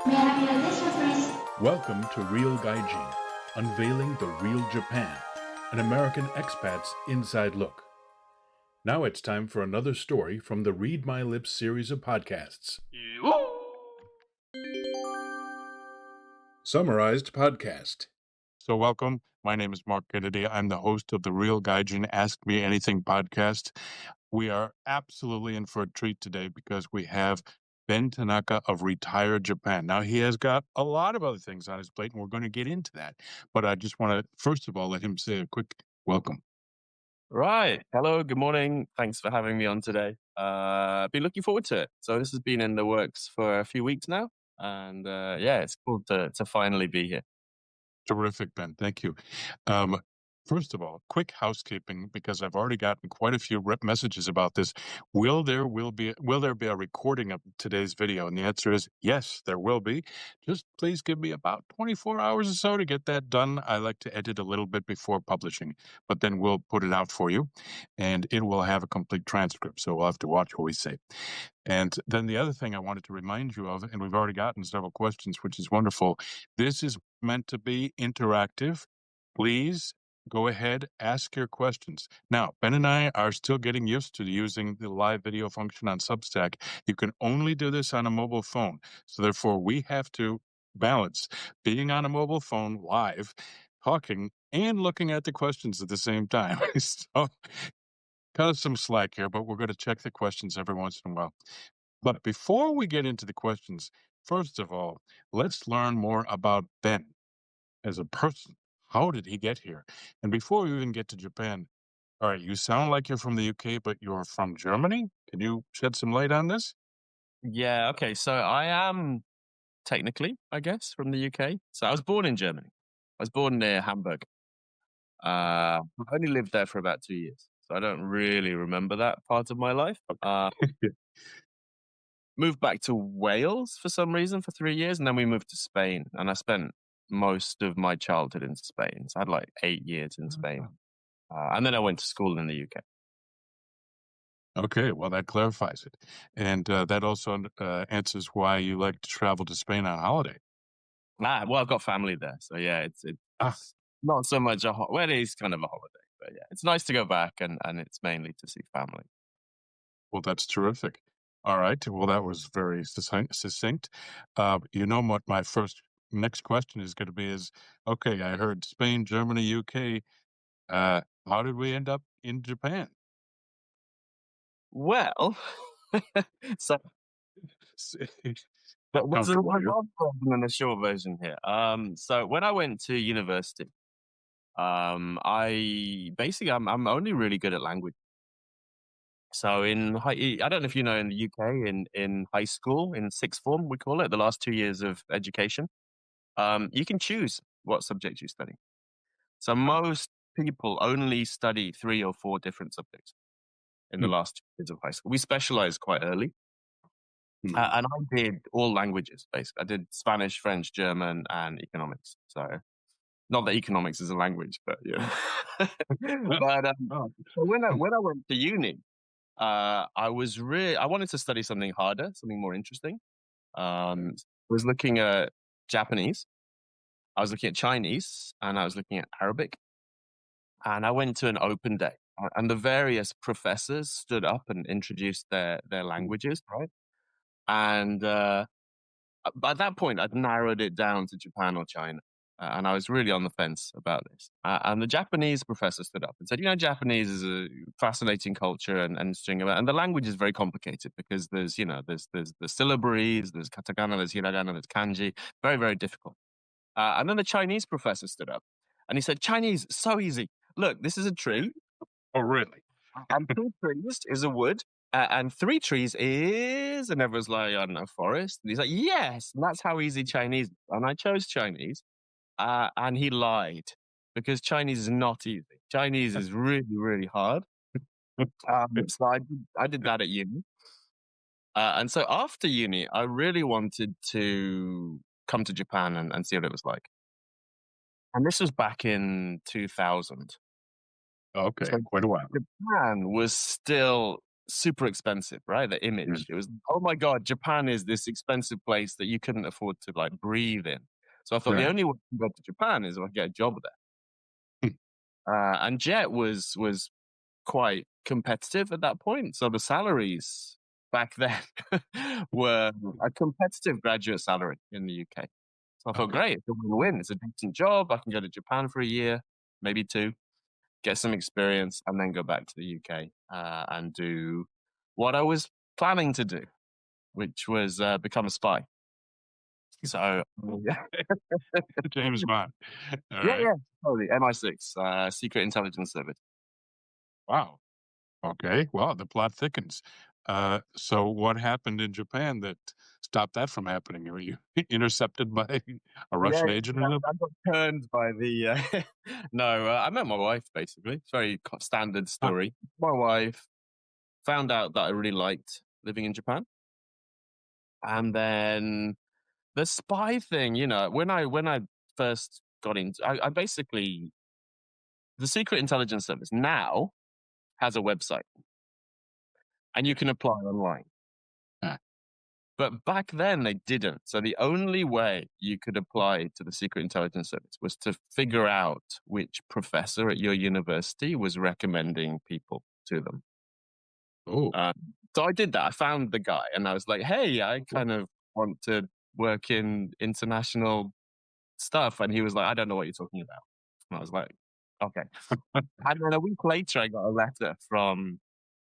May I have your attention, please? Welcome to Real Gaijin, unveiling the real Japan, an American expat's inside look. Now it's time for another story from the Read My Lips series of podcasts. Summarized podcast. So welcome. My name is Mark Kennedy. I'm the host of the Real Gaijin Ask Me Anything podcast. We are absolutely in for a treat today because we have Ben Tanaka of RetireJapan. Now, he has got a lot of other things on his plate, and we're going to get into that. But I just want to, first of all, let him say a quick welcome. Right. Hello. Good morning. Thanks for having me on today. Been looking forward to it. So this has been in the works for a few weeks now. And yeah, it's cool to finally be here. Terrific, Ben. Thank you. First of all, quick housekeeping, because I've already gotten quite a few messages about this. Will there be a recording of today's video? And the answer is yes, there will be. Just please give me about 24 hours or so to get that done. I like to edit a little bit before publishing, but then we'll put it out for you, and it will have a complete transcript. So we'll have to watch what we say. And then the other thing I wanted to remind you of, and we've already gotten several questions, which is wonderful. This is meant to be interactive. Please go ahead, ask your questions. Now, Ben and I are still getting used to using the live video function on Substack. You can only do this on a mobile phone. So therefore, we have to balance being on a mobile phone live, talking, and looking at the questions at the same time. So kind of some slack here, but we're going to check the questions every once in a while. But before we get into the questions, first of all, let's learn more about Ben as a person. How did he get here? And before we even get to Japan, all right, you sound like you're from the UK, but you're from Germany. Can you shed some light on this? Yeah. Okay. So I am technically, I guess, from the UK. So I was born in Germany. I was born near Hamburg. I only lived there for about 2 years. So I don't really remember that part of my life. Moved back to Wales for some reason for 3 years, and then we moved to Spain. And I spent most of my childhood in Spain. So I had like 8 years in Spain. And then I went to school in the UK. Okay, well, that clarifies it. And that also answers why you like to travel to Spain on holiday. Well, I've got family there. So yeah, it's not so much well, it is kind of a holiday. But yeah, it's nice to go back, and it's mainly to see family. Well, that's terrific. All right. Well, that was very succinct. You know what my next question is going to be is, okay, I heard Spain, Germany, UK. How did we end up in Japan? Well, so but there's a long version and a short version here. So when I went to university, I'm only really good at language. So I don't know if you know, in the UK, in high school, in sixth form, we call it, the last 2 years of education, you can choose what subject you study. So most people only study 3 or 4 different subjects in the last 2 years of high school. We specialize quite early. And I did all languages, basically. I did Spanish, French, German, and economics. So not that economics is a language, but yeah. But when I went to uni, I wanted to study something harder, something more interesting. I was looking at Japanese, I was looking at Chinese, and I was looking at Arabic. And I went to an open day, and the various professors stood up and introduced their languages, right? And by that point, I'd narrowed it down to Japan or China. And I was really on the fence about this. And the Japanese professor stood up and said, Japanese is a fascinating culture and string of it. And the language is very complicated because there's the syllabaries, there's katakana, there's hiragana, there's kanji, very, very difficult. And then the Chinese professor stood up and he said, Chinese, so easy. Look, this is a tree. Oh, really? And 2 trees is a wood. And 3 trees is, and everyone's like, I don't know, forest. And he's like, yes, and that's how easy Chinese is. And I chose Chinese. And he lied, because Chinese is not easy. Chinese is really, really hard. So I did that at uni. And so after uni, I really wanted to come to Japan and see what it was like. And this was back in 2000. Okay, so quite a while. Japan was still super expensive, right? The image. It was, oh my God, Japan is this expensive place that you couldn't afford to like breathe in. So I thought the Right. only way to go to Japan is if I get a job Hmm. there. And Jet was quite competitive at that point. So the salaries back then were a competitive graduate salary in the UK. So I thought, Okay. great, it's a win-win. It's a decent job. I can go to Japan for a year, maybe two, get some experience, and then go back to the UK and do what I was planning to do, which was become a spy. So yeah, James Bond. All yeah, right. yeah, totally. MI6, Secret Intelligence Service. Wow. Okay. Well, the plot thickens. So what happened in Japan that stopped that from happening? Were you intercepted by a Yeah, Russian agent or something? I got turned by the. No, I met my wife basically. It's very standard Huh. story. My wife found out that I really liked living in Japan, and then the spy thing. When I first got into, I basically the Secret Intelligence Service now has a website, and you can apply online. Ah. But back then they didn't. So the only way you could apply to the Secret Intelligence Service was to figure out which professor at your university was recommending people to them. Oh. Um, so I did that. I found the guy and I was like, hey, I kind of want to work in international stuff. And he was like, I don't know what you're talking about. And I was like, okay. And then a week later, I got a letter from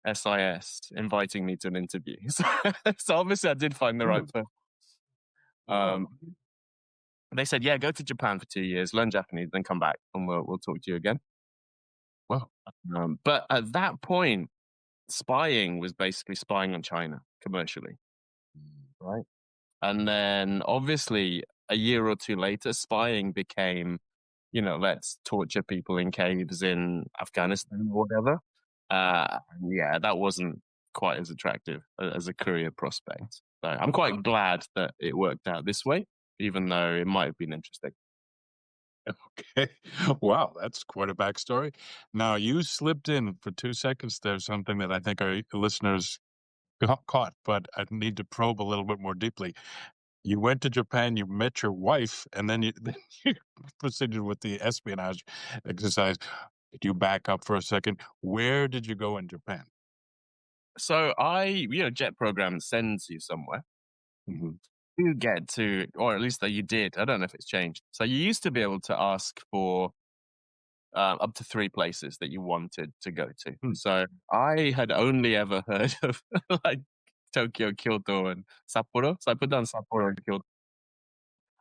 SIS inviting me to an interview. So obviously I did find the right person. Whoa. Um, they said, yeah, go to Japan for 2 years, learn Japanese, then come back and we'll talk to you again. Whoa. But at that point, spying was basically spying on China commercially, right? And then obviously a year or two later, spying became, let's torture people in caves in Afghanistan or whatever. Yeah, that wasn't quite as attractive as a career prospect. So I'm quite glad that it worked out this way, even though it might have been interesting. Okay. Wow, that's quite a backstory. Now, you slipped in for 2 seconds there, something that I think our listeners caught, but I need to probe a little bit more deeply. You went to Japan, you met your wife, and then you, then you proceeded with the espionage exercise. Did you back up for a second? Where did you go in Japan? So Jet program sends you somewhere. Mhm. You get to, or at least that you did. I don't know if it's changed. So you used to be able to ask for up to 3 places that you wanted to go to. Hmm. So I had only ever heard of like Tokyo, Kyoto, and Sapporo. So I put down Sapporo and Kyoto,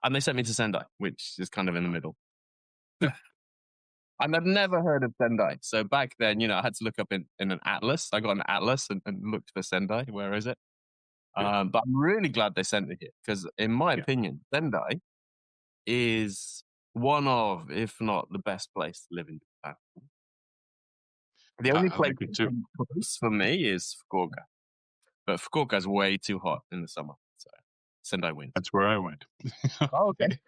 and they sent me to Sendai, which is kind of in the middle. And I've never heard of Sendai. So back then, I had to look up in an atlas. I got an atlas and looked for Sendai. Where is it? Good. But I'm really glad they sent me here because, in my Yeah. opinion, Sendai is one of, if not the best place to live in Japan. The only I place like it that's too. really close for me is Fukuoka, but Fukuoka is way too hot in the summer. So Sendai wins. That's where I went. Oh, okay.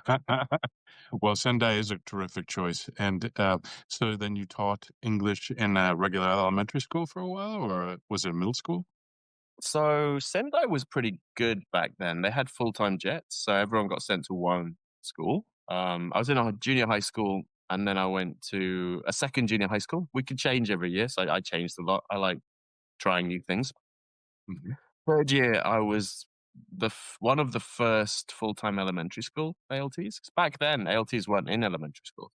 Okay. Well, Sendai is a terrific choice. And so then you taught English in a regular elementary school for a while, or was it middle school? So Sendai was pretty good back then. They had full-time jets, so everyone got sent to one school. I was in a junior high school, and then I went to a second junior high school. We could change every year, so I changed a lot. I like trying new things. Mhm. Third year, I was one of the first full-time elementary school ALTs. 'Cause back then, ALTs weren't in elementary school.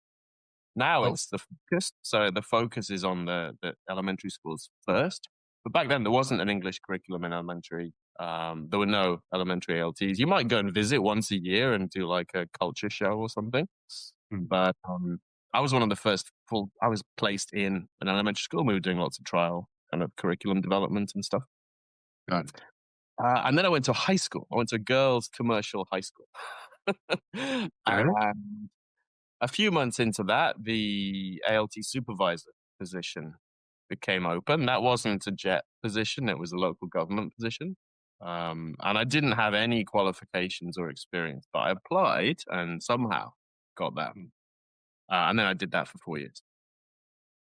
Now Oh, it's the focus. So the focus is on the elementary schools first. But back then, there wasn't an English curriculum in elementary. There were no elementary ALTs. You might go and visit once a year and do like a culture show or something. mm, But I was one of the first I was placed in an elementary school. We were doing lots of trial kind of curriculum development and stuff. got it. And then I went to high school. I went to a girls' commercial high school. Okay. And a few months into that, the ALT supervisor position became open. That wasn't a jet position, it was a local government position. And I didn't have any qualifications or experience, but I applied and somehow got that. Mm. And then I did that for 4 years.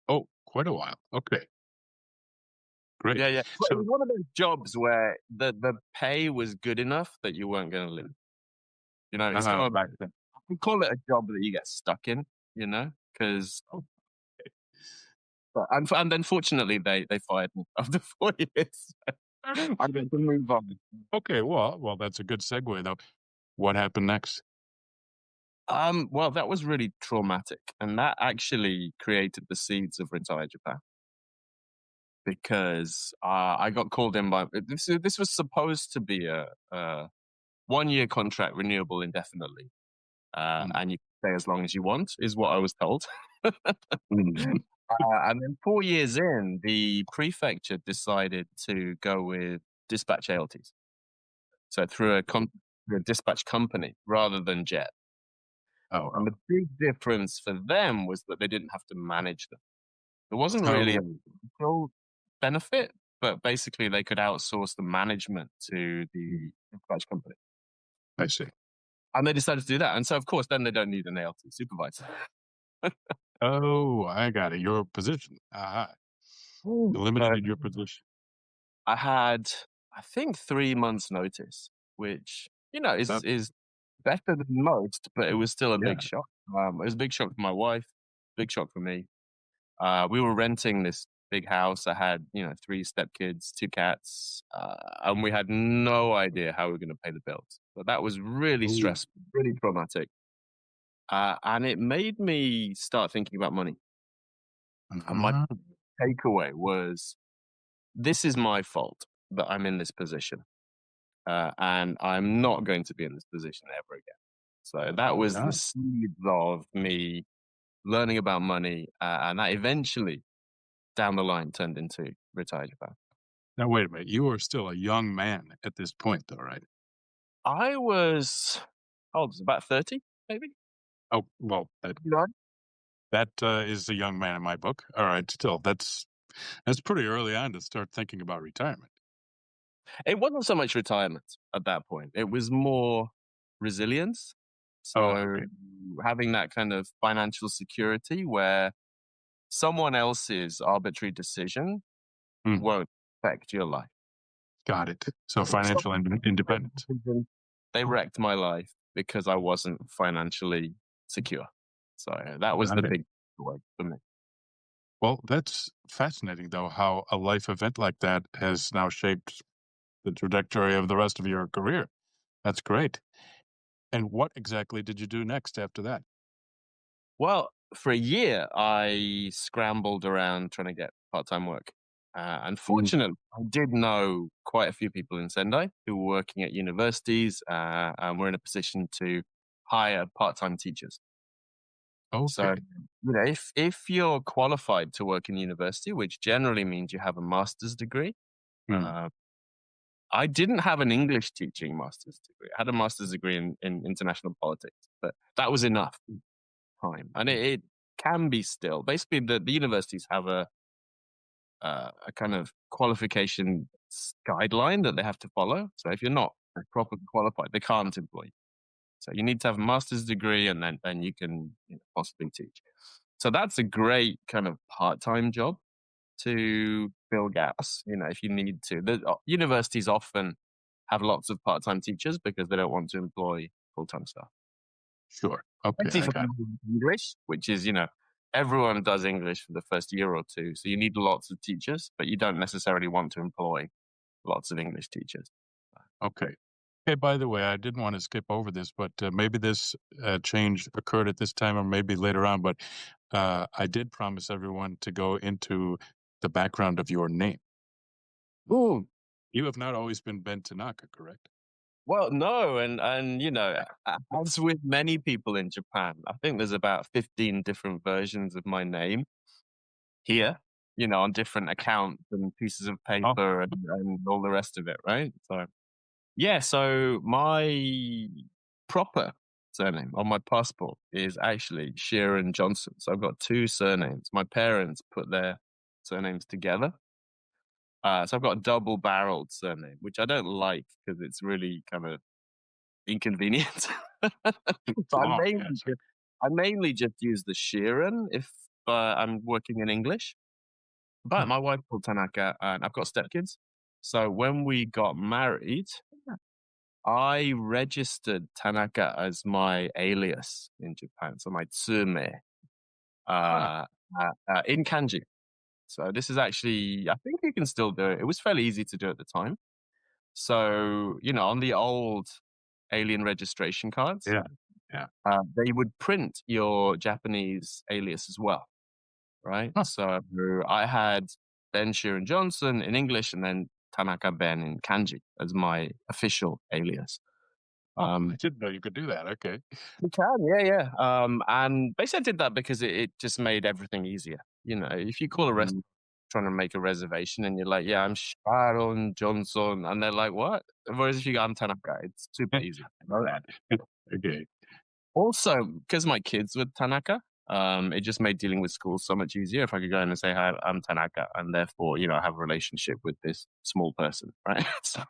Oh, quite a while. Okay. Great. Yeah, yeah. Well, it So, was one of those jobs where the pay was good enough that you weren't going to live. It's kind of back then. we call it a job that you get stuck in. Because and then fortunately they fired me after 4 years. I got to move on. Okay, well, that's a good segue though. What happened next? Well, that was really traumatic, and that actually created the seeds of Retire Japan because I got called in by this was supposed to be a 1 year contract renewable indefinitely, Mm. and you can stay as long as you want, is what I was told. Mhm. And then 4 years in, the prefecture decided to go with dispatch ALTs, so through a dispatch company rather than jet. Oh, And the big difference for them was that they didn't have to manage them. There wasn't really a oh, real benefit, but basically they could outsource the management to the dispatch company. I see. And they decided to do that. And so, of course, then they don't need an ALT supervisor. Oh, I got it. Your position. So Eliminated your position. I had, I think, 3 months' notice, which, That, is better than most, but it was still a yeah. big shock. It was a big shock for my wife, big shock for me. We were renting this big house. I had, 3 stepkids, 2 cats, and we had no idea how we were going to pay the bills. But that was really Ooh. stressful, really traumatic. And it made me start thinking about money. And my Uh-huh. takeaway was this is my fault that I'm in this position. And I'm not going to be in this position ever again. So that was the Yeah. seeds of me learning about money. And that eventually down the line turned into Retire Japan. Now, wait a minute. You are still a young man at this point, though, right? I was, how old was I? About 30, maybe? Oh, well, You know, that is a young man in my book. All right, still, that's pretty early on to start thinking about retirement. it wasn't so much retirement at that point. It was more resilience. Oh, So okay. having that kind of financial security where someone else's arbitrary decision Mm, won't affect your life. got it. So financial independence. They wrecked my life because I wasn't financially secure. So that was Got the it. big takeaway for me. Well, that's fascinating, though, how a life event like that has now shaped the trajectory of the rest of your career. That's great. And what exactly did you do next after that? Well, for a year, I scrambled around trying to get part-time work. Mm. Unfortunately, I did know quite a few people in Sendai who were working at universities and were in a position to hire part-time teachers. So, Okay. if you're qualified to work in university, which generally means you have a master's degree, Mm. uh, I didn't have an English teaching master's degree. I had a master's degree in international politics, but that was enough time. And it can be still. Basically, the universities have a kind of qualification guideline that they have to follow. So if you're not properly qualified, they can't employ you. So you need to have a master's degree, and then you can possibly teach. So that's a great kind of part-time job to fill gaps. If you need to, the universities often have lots of part-time teachers because they don't want to employ full-time staff. Sure. Okay, Plenty I for got it. English, which is, everyone does English for the first year or two. So you need lots of teachers, but you don't necessarily want to employ lots of English teachers. Okay. Hey, by the way, I didn't want to skip over this, but maybe this change occurred at this time or maybe later on. But I did promise everyone to go into the background of your name. Ooh, You have not always been Ben Tanaka, correct? well, no, and as with many people in Japan, I think there's about 15 different versions of my name here, on different accounts and pieces of Oh, paper and all the rest of it, right? So yeah, so my proper surname on my passport is actually Sheeran Johnson. So I've got two surnames. My parents put their surnames together. So I've got a double-barreled surname, which I don't like because it's really kind of inconvenient. it's So long. Yes. Okay. I mainly just, I mainly just use the Sheeran if I'm working in English. But Huh. my wife called Tanaka, and I've got stepkids. So when we got married, I registered Tanaka as my alias in Japan, so my tsume, Ah, uh, in kanji. So this is actually, I think you can still do it. It was fairly easy to do at the time. So, on the old alien registration cards, yeah, yeah. they would print your Japanese alias as well, right? Huh. So I had Ben Sheeran Johnson in English and then Tanaka Ben in kanji as my official alias. Oh, I Um, didn't know you could do that. Okay. you can, yeah, yeah. And basically I did that because it just made everything easier. If you call a restaurant trying to make a reservation and you're like, yeah, I'm Sharon Johnson, and they're like, what? Whereas if you go, I'm Tanaka, it's super I easy. know that. Okay. Also, because my kids were Tanaka, it just made dealing with schools so much easier if I could go in and say, hi, I'm Tanaka, and therefore, I have a relationship with this small person, right? So,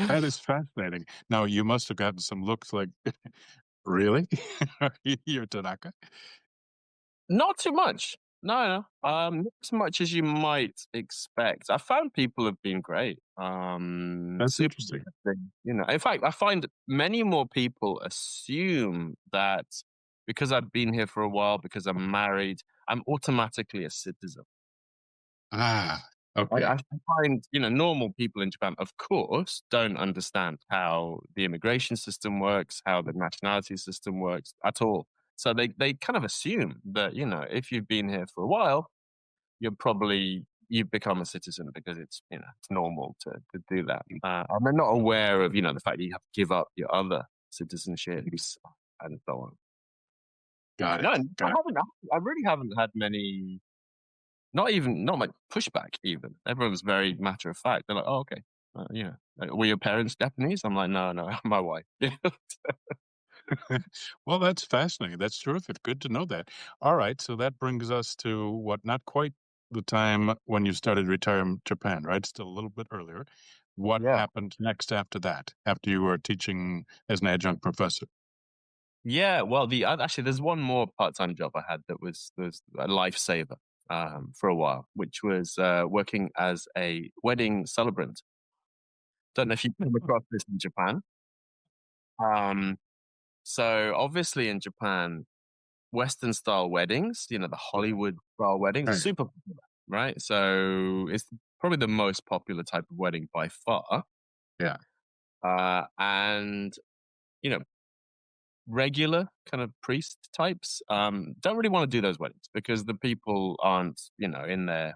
That is fascinating. Now, you must have gotten some looks like, really? You're Tanaka? not too much. No, no. Oh, Not as much as you might expect. I found people have been great. that's Super interesting. interesting. In fact, I find many more people assume that because I've been here for a while, because I'm married, I'm automatically a citizen. Ah, I okay. find, normal people in Japan, of course, don't understand how the immigration system works, how the nationality system works at all. So they kind of assume that, if you've been here for a while, you've become a citizen because it's normal to do that. And they're not aware of, the fact that you have to give up your other citizenships and so on. Got No, it. I Got it. haven't, I really haven't had many. Not much pushback even. Everyone's very matter of fact. They're like, "Oh, okay. Were your parents Japanese?" I'm like, "No, no, my wife." Well, that's fascinating. That's terrific. Good to know that. All right. So that brings us to what, not quite the time when you started Retire Japan, right? Still a little bit earlier. What Yeah. happened next after that, after you were teaching as an adjunct professor? Yeah, well, actually, there's one more part-time job I had that was a lifesaver, for a while, which was, working as a wedding celebrant. Don't know if you've come across this in Japan. Um, so obviously in Japan, Western style weddings, the Hollywood style weddings, Right. super popular, right? So it's probably the most popular type of wedding by far. Yeah. And you know, regular kind of priest types don't really want to do those weddings because the people aren't, in their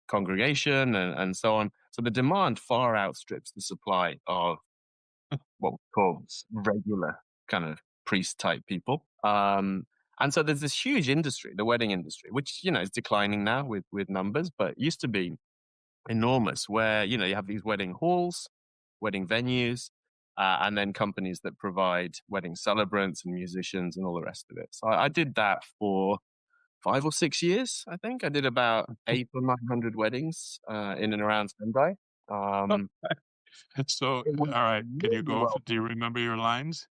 congregation and so on. So the demand far outstrips the supply of what we call regular kind of priest type people. And so there's this huge industry, the wedding industry, which is declining now with numbers, but used to be enormous. Where you have these wedding halls, wedding venues, and then companies that provide wedding celebrants and musicians and all the rest of it. So I did that for 5 or 6 years. I think I did about 800 or 900 weddings in and around Sendai. Um, So, it went all right. Can you really go? well. Do you remember your lines?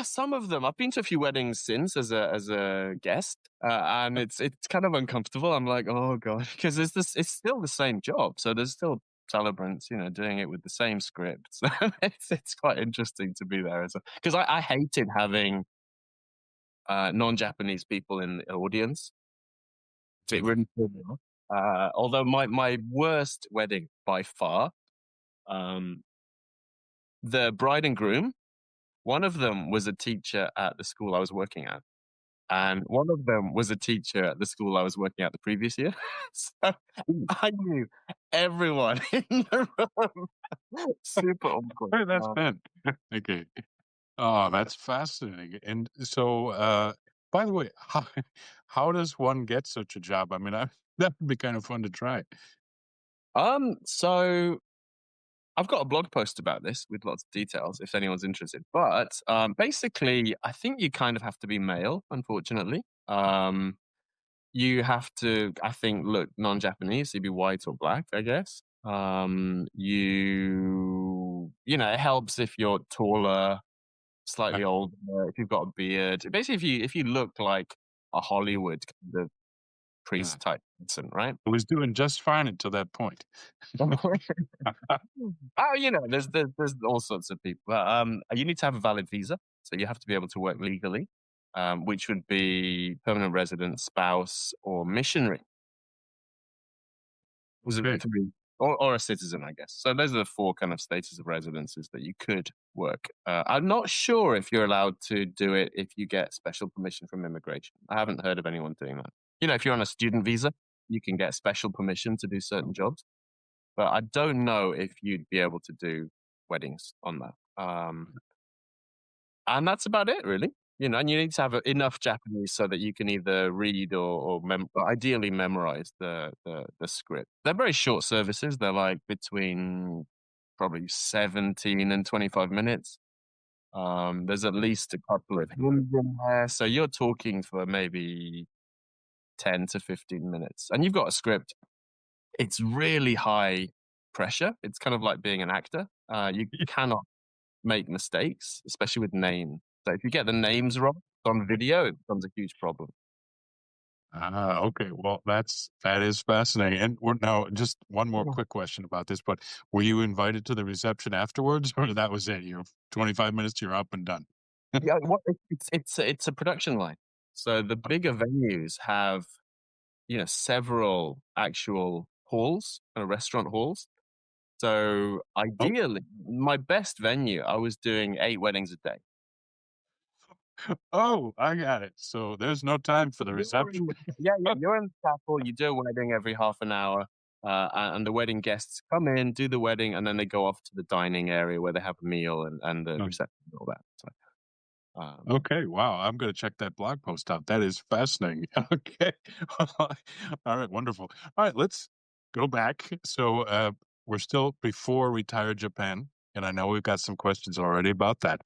Some of them. I've been to a few weddings since as a guest, and it's kind of uncomfortable. I'm like, oh god, because it's still the same job, so there's still celebrants, doing it with the same script. So it's quite interesting to be there as a because I hated having non-Japanese people in the audience. It really threw me off. Although my worst wedding by far, um, the bride and groom, one of them was a teacher at the school I was working at. And one of them was a teacher at the school I was working at the previous year. So Ooh, I knew everyone in the room. Super awkward. hey, that's Ben. Okay. Oh, that's fascinating. And so, by the way, how does one get such a job? I mean, that would be kind of fun to try. So I've got a blog post about this with lots of details if anyone's interested. But basically, I think you kind of have to be male, unfortunately. You have to, I think, look non-Japanese. So you'd be white or black, I guess. It helps if you're taller, Uh, slightly older, if you've got a beard. Basically, if you look like a Hollywood kind of priest type person, right? It was doing just fine until that point. Oh, there's all sorts of people. You need to have a valid visa, so you have to be able to work legally, which would be permanent resident, spouse, or missionary. Was it Okay. three? Or a citizen, I guess. So those are the four kind of status of residences that you could work. I'm not sure if you're allowed to do it if you get special permission from immigration. I haven't heard of anyone doing that. If you're on a student visa, you can get special permission to do certain jobs. But I don't know if you'd be able to do weddings on that. And that's about it, really. And you need to have enough Japanese so that you can either read or ideally memorize the script. They're very short services. They're like between probably 17 and 25 minutes. There's at least a couple of hymns in there. So you're talking for maybe 10 to 15 minutes. And you've got a script. It's really high pressure. It's kind of like being an actor. You cannot make mistakes, especially with names. So if you get the names wrong on video, it becomes a huge problem. Okay. Well, that is fascinating. And we're now just one more quick question about this, but were you invited to the reception afterwards, or that was it? You're 25 minutes, you're up and done. Yeah, it's a production line. So the bigger venues have, several actual halls, restaurant halls. So ideally, my best venue, I was doing 8 weddings a day. Oh, I got it. So there's no time for the reception. You're in the chapel. You do a wedding every half an hour, and the wedding guests come in, do the wedding, and then they go off to the dining area where they have a meal and the reception and all that. So, Okay, wow. I'm going to check that blog post out. That is fascinating. Okay. All right, wonderful. All right, let's go back. So we're still before Retire Japan, and I know we've got some questions already about that.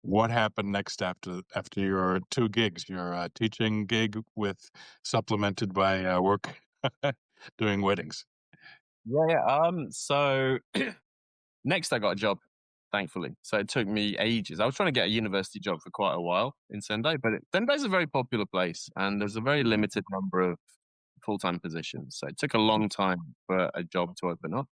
What happened next after your 2 gigs? Your teaching gig with supplemented by work doing weddings. Yeah. So next I got a job, thankfully. So it took me ages. I was trying to get a university job for quite a while in Sendai, but Sendai's a very popular place, and there's a very limited number of full-time positions. So it took a long time for a job to open up.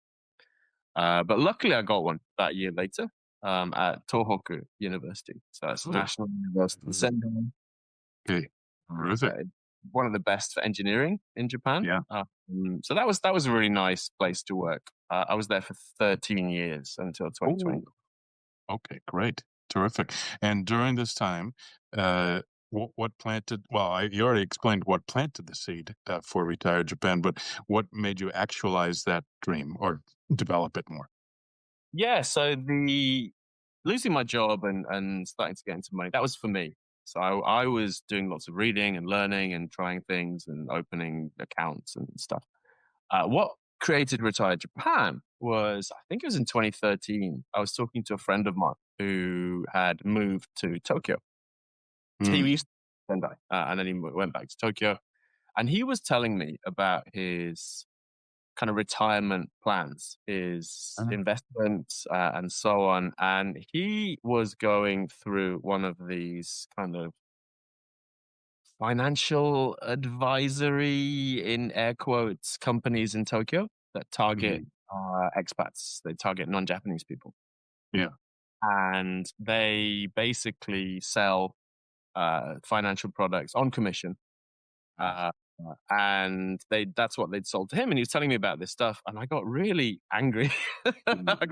But luckily I got one that year later at Tohoku University. So it's National University in Sendai. Okay. Terrific. One of the best for engineering in Japan. Yeah. So that was a really nice place to work. I was there for 13 years until 2020. Okay, great. Terrific. And during this time, what planted, well, you already explained what planted the seed for Retire Japan, but what made you actualize that dream or develop it more? Yeah, so the losing my job and starting to get into money, that was for me. So I was doing lots of reading and learning and trying things and opening accounts and stuff. What created Retire Japan was, I think it was in 2013, I was talking to a friend of mine who had moved to Tokyo. He used to Sendai, and then he went back to Tokyo. And he was telling me about his kind of retirement plans, his investments, and so on. And he was going through one of these kind of financial advisory, in air quotes, companies in Tokyo that target expats. They target non-Japanese people. Yeah. And they basically sell financial products on commission. And that's what they'd sold to him. And he was telling me about this stuff, and I got really angry. I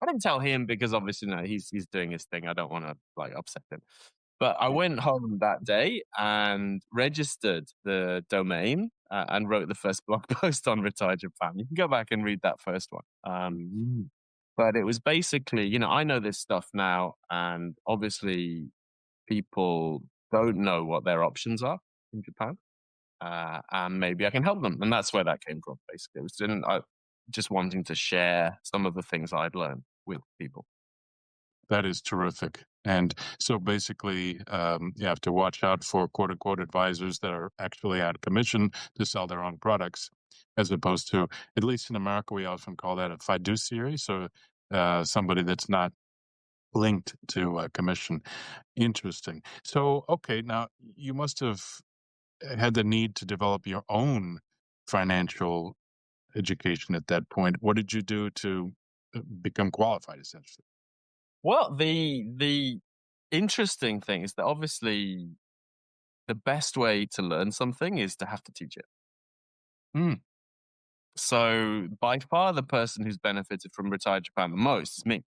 didn't tell him because obviously he's doing his thing. I don't want to upset him. But I went home that day and registered the domain and wrote the first blog post on Retire Japan. You can go back and read that first one. But it was basically, I know this stuff now, and obviously people don't know what their options are in Japan. And maybe I can help them. And that's where that came from, basically. It was just wanting to share some of the things I'd learned with people. That is terrific. And so basically, you have to watch out for quote unquote advisors that are actually out of commission to sell their own products, as opposed to, at least in America, we often call that a fiduciary. So somebody that's not linked to a commission. Interesting. So, okay, now you must have had the need to develop your own financial education at that point. What did you do to become qualified, essentially? Well, the interesting thing is that obviously the best way to learn something is to have to teach it. Mm, So by far the person who's benefited from Retire Japan the most is me,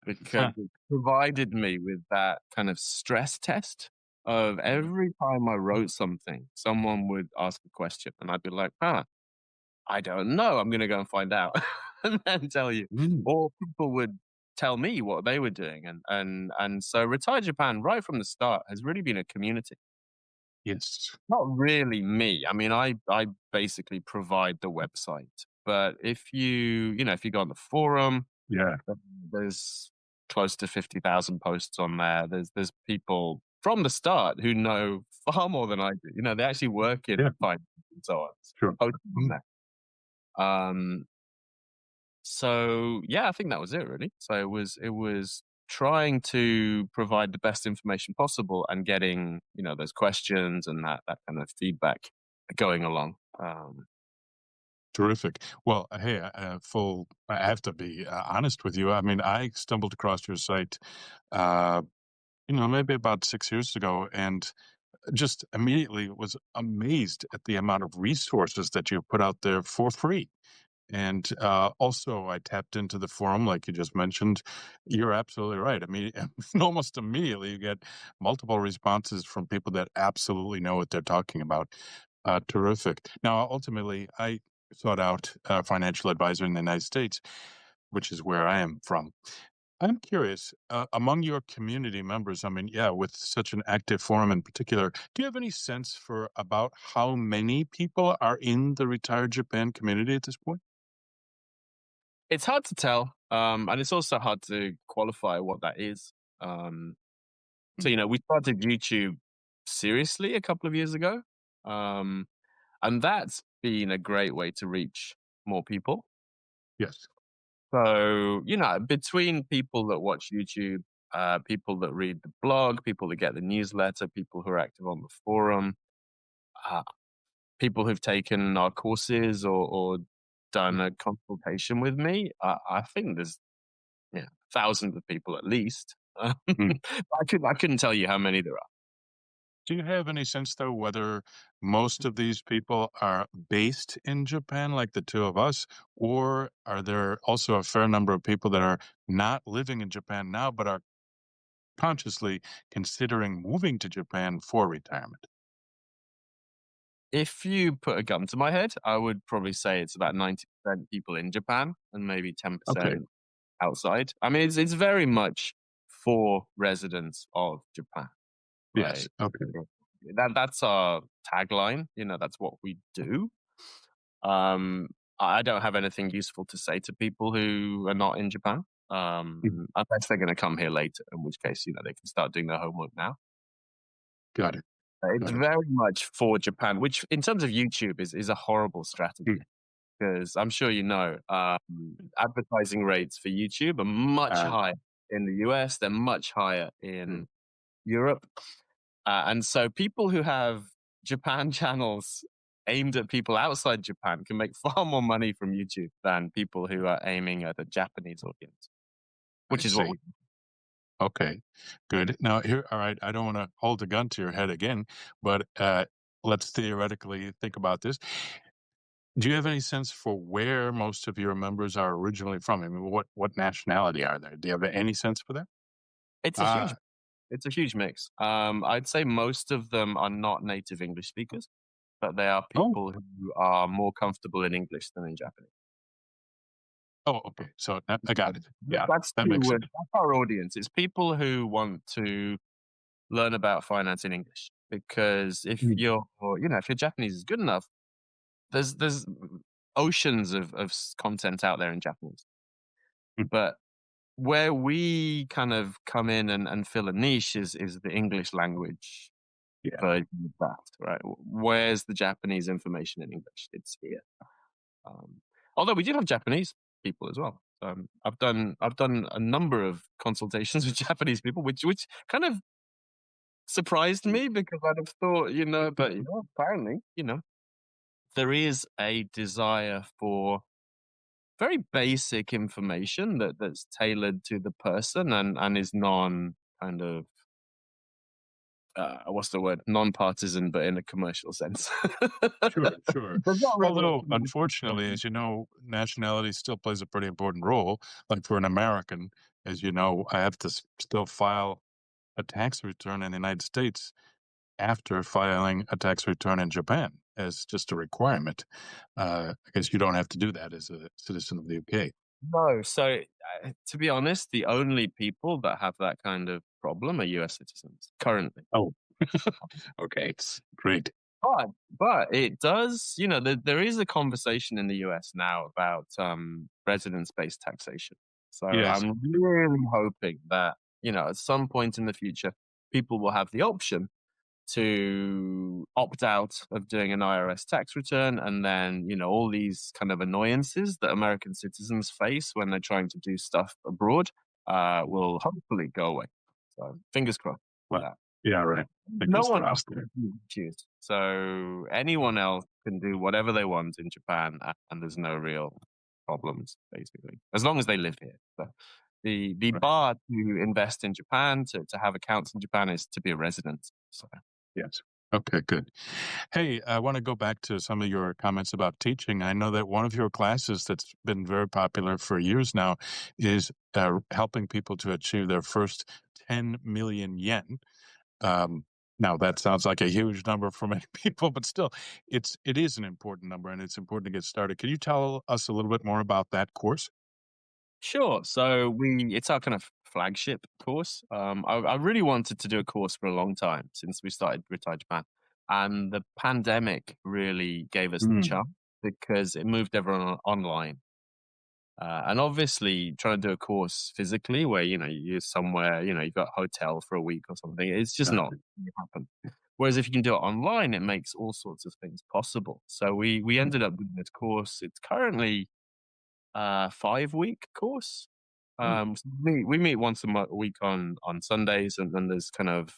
because huh, it provided me with that kind of stress test of every time I wrote something, someone would ask a question and I'd be like, I don't know. I'm going to go and find out and then tell you. mm, Or people would tell me what they were doing. And so Retire Japan right from the start has really been a community. yes. Not really me. I mean, I basically provide the website. But if if you go on the forum, Yeah. then there's close to 50,000 posts on there. There's people from the start who know far more than I do. They actually work in Yeah. finance and so on. Sure. Posting on Mm, there. So yeah, I think that was it really. So it was trying to provide the best information possible and getting, those questions and that kind of feedback going along. terrific. Well, hey, I have to be honest with you. I mean, I stumbled across your site, uh, maybe about 6 years ago, and just immediately was amazed at the amount of resources that you put out there for free. And also, I tapped into the forum, like you just mentioned. You're absolutely right. I mean, almost immediately, you get multiple responses from people that absolutely know what they're talking about. Terrific. Now, ultimately, I sought out a financial advisor in the United States, which is where I am from. I'm curious, among your community members, I mean, yeah, with such an active forum in particular, do you have any sense for about how many people are in the Retired Japan community at this point? It's hard to tell, and it's also hard to qualify what that is. Um, so we started YouTube seriously a couple of years ago, um, and that's been a great way to reach more people. Yes. So, between people that watch YouTube, people that read the blog, people that get the newsletter, people who are active on the forum, uh, people who've taken our courses or done Mm, a consultation with me, I think there's thousands of people at least. mm. I couldn't tell you how many there are. Do you have any sense, though, whether most of these people are based in Japan, like the two of us, or are there also a fair number of people that are not living in Japan now, but are consciously considering moving to Japan for retirement? If you put a gun to my head, I would probably say it's about 90% people in Japan and maybe Okay. 10% outside. I mean, it's very much for residents of Japan, Yes. right? Okay. That's our tagline. That's what we do. Um, I don't have anything useful to say to people who are not in Japan, Mhm. unless they're going to come here later, in which case, they can start doing their homework now. Got it. It's Got it. very much for Japan, which in terms of YouTube is a horrible strategy Mm. because I'm sure advertising rates for YouTube are much Uh, higher in the US. They're much higher mm. in Europe. And so people who have Japan channels aimed at people outside Japan can make far more money from YouTube than people who are aiming at a Japanese audience, I which is what see. we. Okay, good. Now here, all right, I don't want to hold a gun to your head again, but let's theoretically think about this. Do you have any sense for where most of your members are originally from? I mean, what nationality are they? Do you have any sense for that? It's a huge, Ah, it's a huge mix. I'd say most of them are not native English speakers, but they are oh, people who are more comfortable in English than in Japanese. oh, okay. So I got it. Yeah, That's that makes who sense. that's our audience. It's people who want to learn about finance in English because Mm, if your Japanese is good enough, there's oceans of content out there in Japanese. mm, But where we kind of come in and fill a niche is the English language yeah, version of that, right? Where's the Japanese information in English? It's here. Um, Although we do have Japanese people as well. I've done a number of consultations with Japanese people, which kind of surprised me because I'd have thought, but apparently, there is a desire for very basic information that's tailored to the person and is non kind of what's the word? Non-partisan, but in a commercial sense. Sure, sure. There's not really Although, unfortunately, as you know, nationality still plays a pretty important role. Like for an American, as you know, I have to still file a tax return in the United States after filing a tax return in Japan as just a requirement. I guess you don't have to do that as a citizen of the UK. no. So, to be honest, the only people that have that kind of problem are U.S. citizens currently. Oh, okay. It's great. But it does, there is a conversation in the US now about residence-based taxation. So Yes. I'm really hoping that, at some point in the future, people will have the option to opt out of doing an IRS tax return. And then, all these kind of annoyances that American citizens face when they're trying to do stuff abroad will hopefully go away. So fingers crossed for Well, that. yeah, right. No Fingers one else crossed. can choose. So anyone else can do whatever they want in Japan, and there's no real problems, basically, as long as they live here. So the Right. bar to invest in Japan, to have accounts in Japan, is to be a resident. So Yes. Okay, good. Hey, I want to go back to some of your comments about teaching. I know that one of your classes that's been very popular for years now is helping people to achieve their first 10 million yen. Um, Now that sounds like a huge number for many people, but still, it is an important number, and it's important to get started. Can you tell us a little bit more about that course? sure. So it's our kind of flagship course. I really wanted to do a course for a long time since we started Retire Japan, and the pandemic really gave us the chance Mm. because it moved everyone online. And obviously, trying to do a course physically where you're somewhere, you've got a hotel for a week or something, it's just not Exactly. going to happen. Whereas if you can do it online, it makes all sorts of things possible. So we ended up doing this course. It's currently a 5-week course. Mm. So we meet once a week on Sundays, and then there's kind of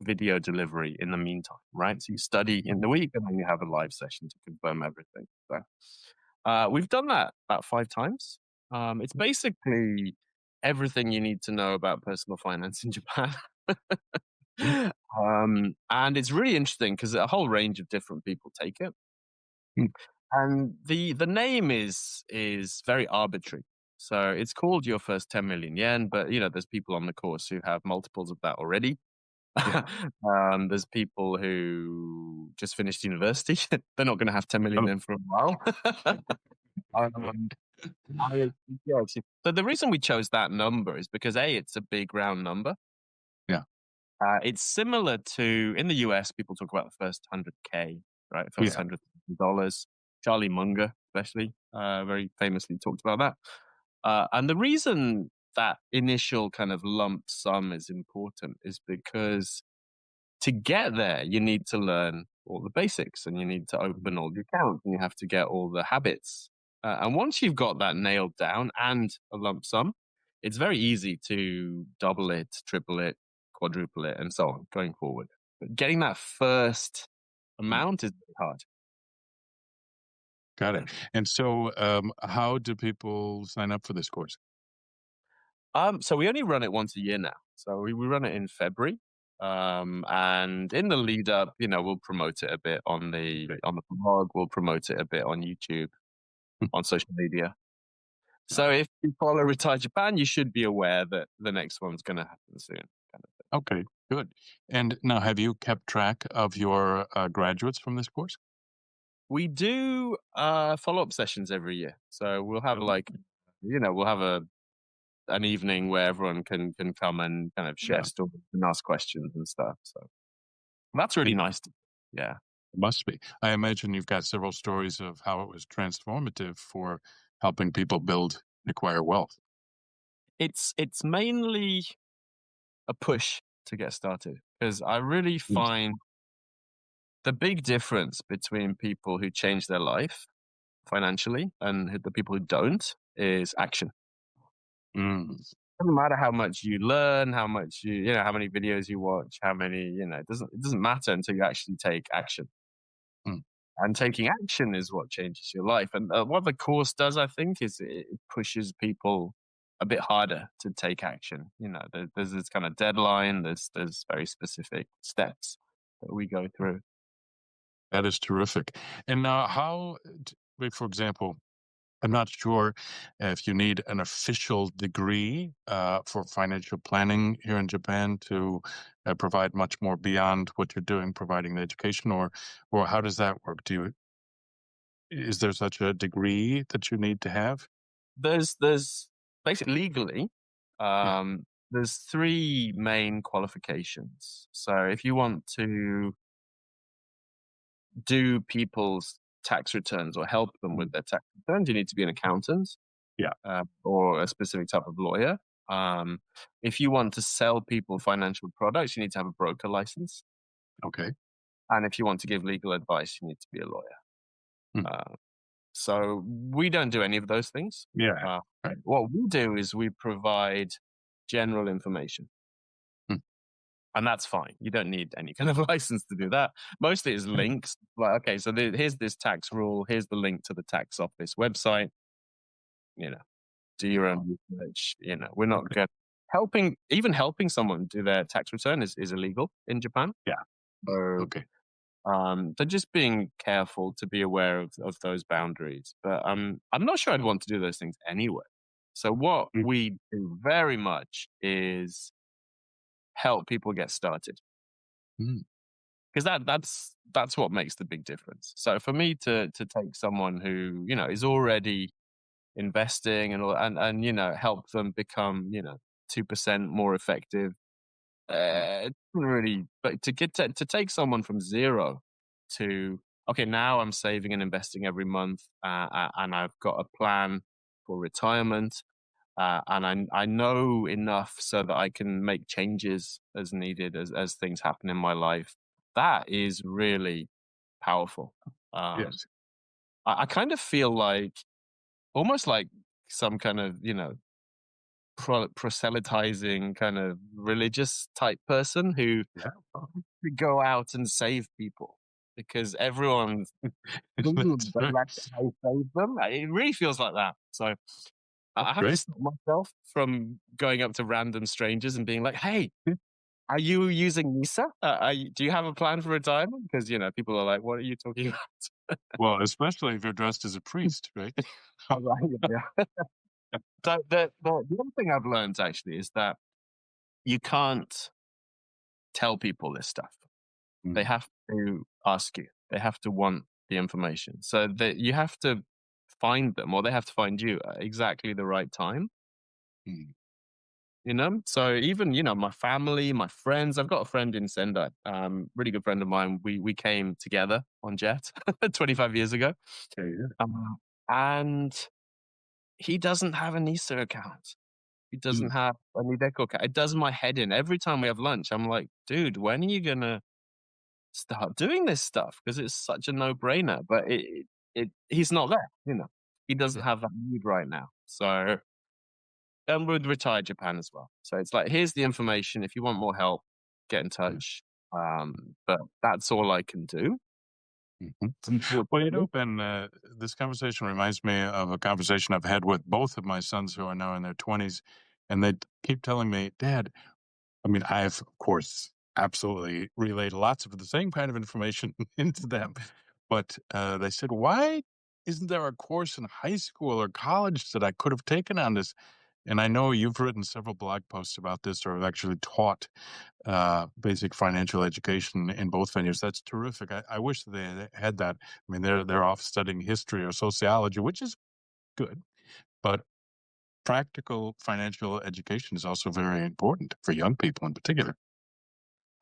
video delivery in the meantime, right? So you study in the week, and then you have a live session to confirm everything. So we've done that about 5 times. It's basically everything you need to know about personal finance in Japan. Mm. And it's really interesting because a whole range of different people take it. Mm. And the name is very arbitrary. So it's called Your First 10 Million Yen, but there's people on the course who have multiples of that already. Yeah. There's people who just finished university. They're not going to have 10 million Oh, yen for a while. um, yeah, so the reason we chose that number is because it's a big round number. yeah. It's similar to in the US, people talk about the first 100K, right? First Yeah. $100,000. Charlie Munger, especially, very famously talked about that. And the reason that initial kind of lump sum is important is because to get there, you need to learn all the basics and you need to open all the accounts and you have to get all the habits. And once you've got that nailed down and a lump sum, it's very easy to double it, triple it, quadruple it, and so on going forward. But getting that first Mm. amount is very hard. Got it. And so, how do people sign up for this course? So we only run it once a year now. So we run it in February. And in the lead up, we'll promote it a bit on the Great. blog, we'll promote it a bit on YouTube, Mm. on social media. Got So it. if you follow Retire Japan, you should be aware that the next one's going to happen soon. Kind of thing. Okay, good. And now, have you kept track of your graduates from this course? We do follow up sessions every year. So we'll have Oh, we'll have an evening where everyone can come and kind of share yeah, stories and ask questions and stuff. So that's really it nice. Yeah. must be. I imagine you've got several stories of how it was transformative for helping people build and acquire wealth. It's mainly a push to get started because I really Yes. find the big difference between people who change their life financially and the people who don't is action. Mm. doesn't matter how much you learn, how much how many videos you watch, how many, it doesn't matter until you actually take action. Mm, And taking action is what changes your life. And what the course does, I think, is it pushes people a bit harder to take action. There's this kind of deadline. There's very specific steps that we go through. that is terrific. And now, like, for example, I'm not sure if you need an official degree for financial planning here in Japan to provide much more beyond what you're doing, providing the education, or how does that work? Is there such a degree that you need to have? There's basically legally, Yeah. there's three main qualifications. So if you want to do people's tax returns or help them Mm, with their tax returns, you need to be an accountant yeah. or a specific type of lawyer. If you want to sell people financial products, you need to have a broker license. Okay. And if you want to give legal advice, you need to be a lawyer. Mm, Uh, so we don't do any of those things. yeah. Uh, Right. what we do is we provide general information. Mm, And that's fine. You don't need any kind of license to do that. Mostly it's yeah. links. Like, okay, so here's this tax rule. Here's the link to the tax office website. You know, do your own research. We're not Okay. good. Even helping someone do their tax return is illegal in Japan. Yeah. So, Okay. so just being careful to be aware of those boundaries. But I'm not sure I'd want to do those things anyway. So what Mm, we do very much is help people get started. mm, Because that's what makes the big difference. So for me to take someone who is already investing and help them become 2% more effective, mm, it doesn't really. But to take someone from zero to okay, now I'm saving and investing every month, and I've got a plan for retirement. And I know enough so that I can make changes as needed as things happen in my life. That is really powerful. Um, yes. I kind of feel like almost like some kind of proselytizing kind of religious type person who Yeah. could go out and save people because everyone's That's right. like I save them. It really feels like that. So That's I have to great. stop myself from going up to random strangers and being like, "Hey, are you using NISA? Do you have a plan for retirement?" Because people are like, "What are you talking about?" Well, especially if you're dressed as a priest, right? I'm like, yeah. So the other thing I've learned actually is that you can't tell people this stuff. They Mm, have to ask you. They have to want the information. So that you have to find them, or they have to find you at exactly the right time. mm, So even my family, my friends. I've got a friend in Sendai, really good friend of mine. We came together on Jet 25 years ago, yeah, yeah. um, and he doesn't have an NISA account. He doesn't Mm, have a Nideco account. It does my head in every time we have lunch. I'm like, dude, when are you gonna start doing this stuff? Because it's such a no brainer. But he's not there. He doesn't yeah, have that need right now. So and with Retire Japan as well. So it's like, here's the information. If you want more help, get in yeah. touch. But that's all I can do, Mhm. Well, unfortunately. Ben, this conversation reminds me of a conversation I've had with both of my sons who are now in their 20s, and they keep telling me, Dad, I mean, I've, of course, absolutely relayed lots of the same kind of information into them. But they said, why isn't there a course in high school or college that I could have taken on this? And I know you've written several blog posts about this or have actually taught basic financial education in both venues. That's terrific. I wish they had that. I mean, they're off studying history or sociology, which is good, but practical financial education is also very important for young people in particular.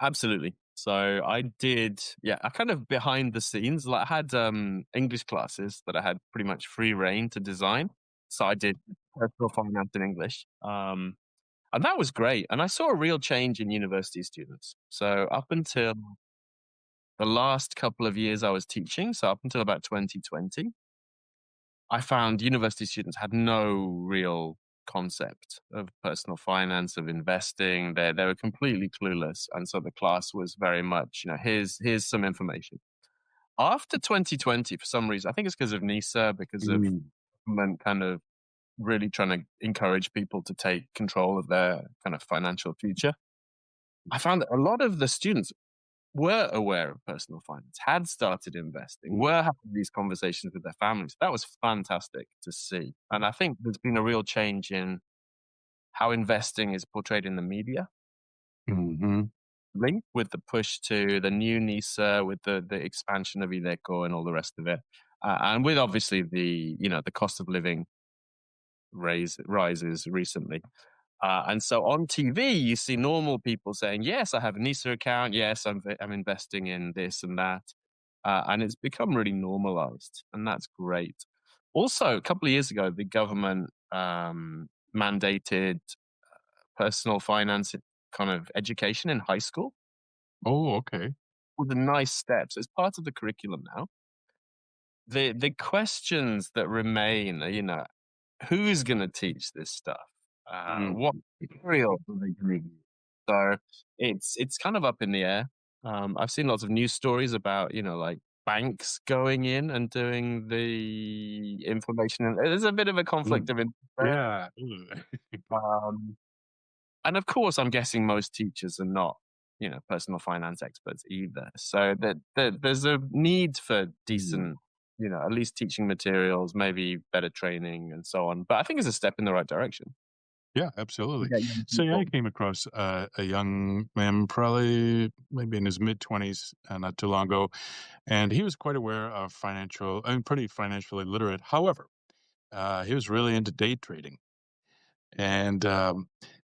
Absolutely. So I did, yeah, I kind of behind the scenes, like I had English classes that I had pretty much free reign to design. So I did personal finance in English. And that was great. And I saw a real change in university students. So up until the last couple of years I was teaching, so up until about 2020, I found university students had no real concept of personal finance, of investing. They were completely clueless, and so the class was very much, here's some information. After 2020, for some reason, I think it's because of NISA, because of Mm, government kind of really trying to encourage people to take control of their kind of financial future. I found that a lot of the students were aware of personal finance, had started investing, mm, were having these conversations with their families. That was fantastic to see. And I think there's been a real change in how investing is portrayed in the media, mhm, linked with the push to the new NISA, with the expansion of IDECO and all the rest of it. And with obviously the cost of living rises recently. And so on TV, you see normal people saying, "Yes, I have a NISA account. Yes, I'm investing in this and that," and it's become really normalized, and that's great. Also, a couple of years ago, the government mandated personal finance kind of education in high school oh, okay. with a nice steps. It's part of the curriculum now. The questions that remain are, who's going to teach this stuff? What Mm, material are they going to use? So it's kind of up in the air. I've seen lots of news stories about like banks going in and doing the information. And there's a bit of a conflict mm, of interest there. yeah, ugh. Um, and of course, I'm guessing most teachers are not, personal finance experts either. So there's a need for Mm, decent, at least teaching materials, maybe better training and so on. But I think it's a step in the right direction yeah, to absolutely. get young So yeah, I people. came across a young man, probably maybe in his mid-20s, not too long ago, and he was quite aware of pretty financially literate. However, he was really into day trading. And,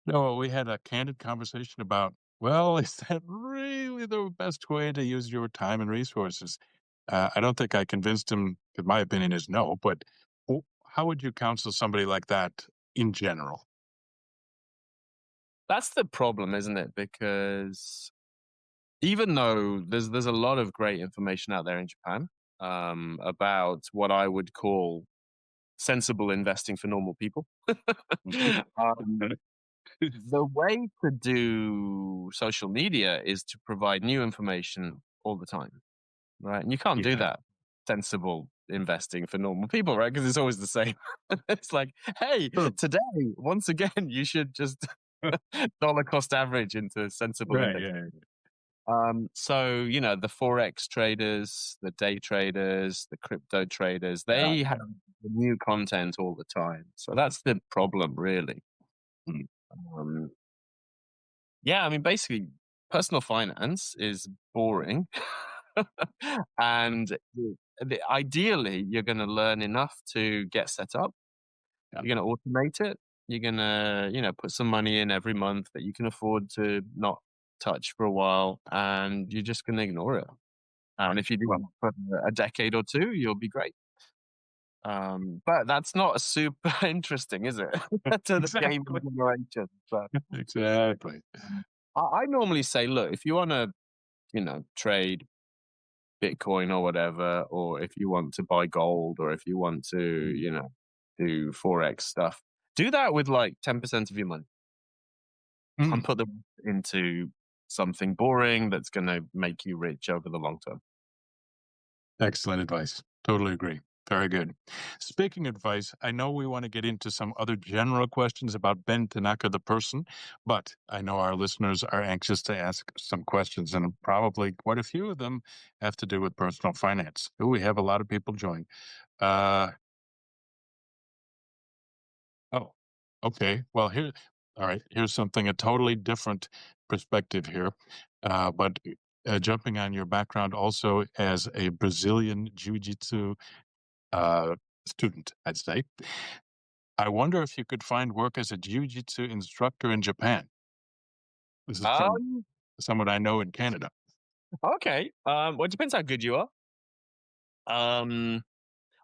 no, we had a candid conversation about, well, is that really the best way to use your time and resources? I don't think I convinced him that my opinion is no, but how would you counsel somebody like that in general? That's the problem, isn't it? Because even though there's a lot of great information out there in Japan about what I would call sensible investing for normal people. um, the way to do social media is to provide new information all the time, right? And you can't do Yeah. that sensible investing for normal people, right? Because it's always the same. It's like, hey, Sure. today, once again, you should just dollar cost average into sensible Right, index. yeah, So, the forex traders, the day traders, the crypto traders, yeah. they have new content all the time. So that's the problem, really. Mm, Um, yeah, I mean, basically, personal finance is boring. And ideally, you're going to learn enough to get set up. yeah. You're going to automate it. You're going to, put some money in every month that you can afford to not touch for a while, and you're just going to ignore it. And Right. if you do Well, that for a decade or two, you'll be great. But that's not super interesting, is it? To the gaming exactly. generation. So Exactly. I normally say, look, if you want to, trade Bitcoin or whatever, or if you want to buy gold, or if you want to, Mm, do forex stuff, do that with like 10% of your money and mm. put them into something boring that's going to make you rich over the long term. Excellent advice. Totally agree. Very good. Speaking of advice, I know we want to get into some other general questions about Ben Tanaka, the person, but I know our listeners are anxious to ask some questions, and probably quite a few of them have to do with personal finance. Ooh, we have a lot of people join. Uh, oh, okay. Well, all right. Here's something a totally different perspective here, but jumping on your background also as a Brazilian jiu-jitsu uh, student, I'd say. I wonder if you could find work as a jiu-jitsu instructor in Japan. This is from Um, someone I know in Canada. okay. Well, it depends how good you are. Um,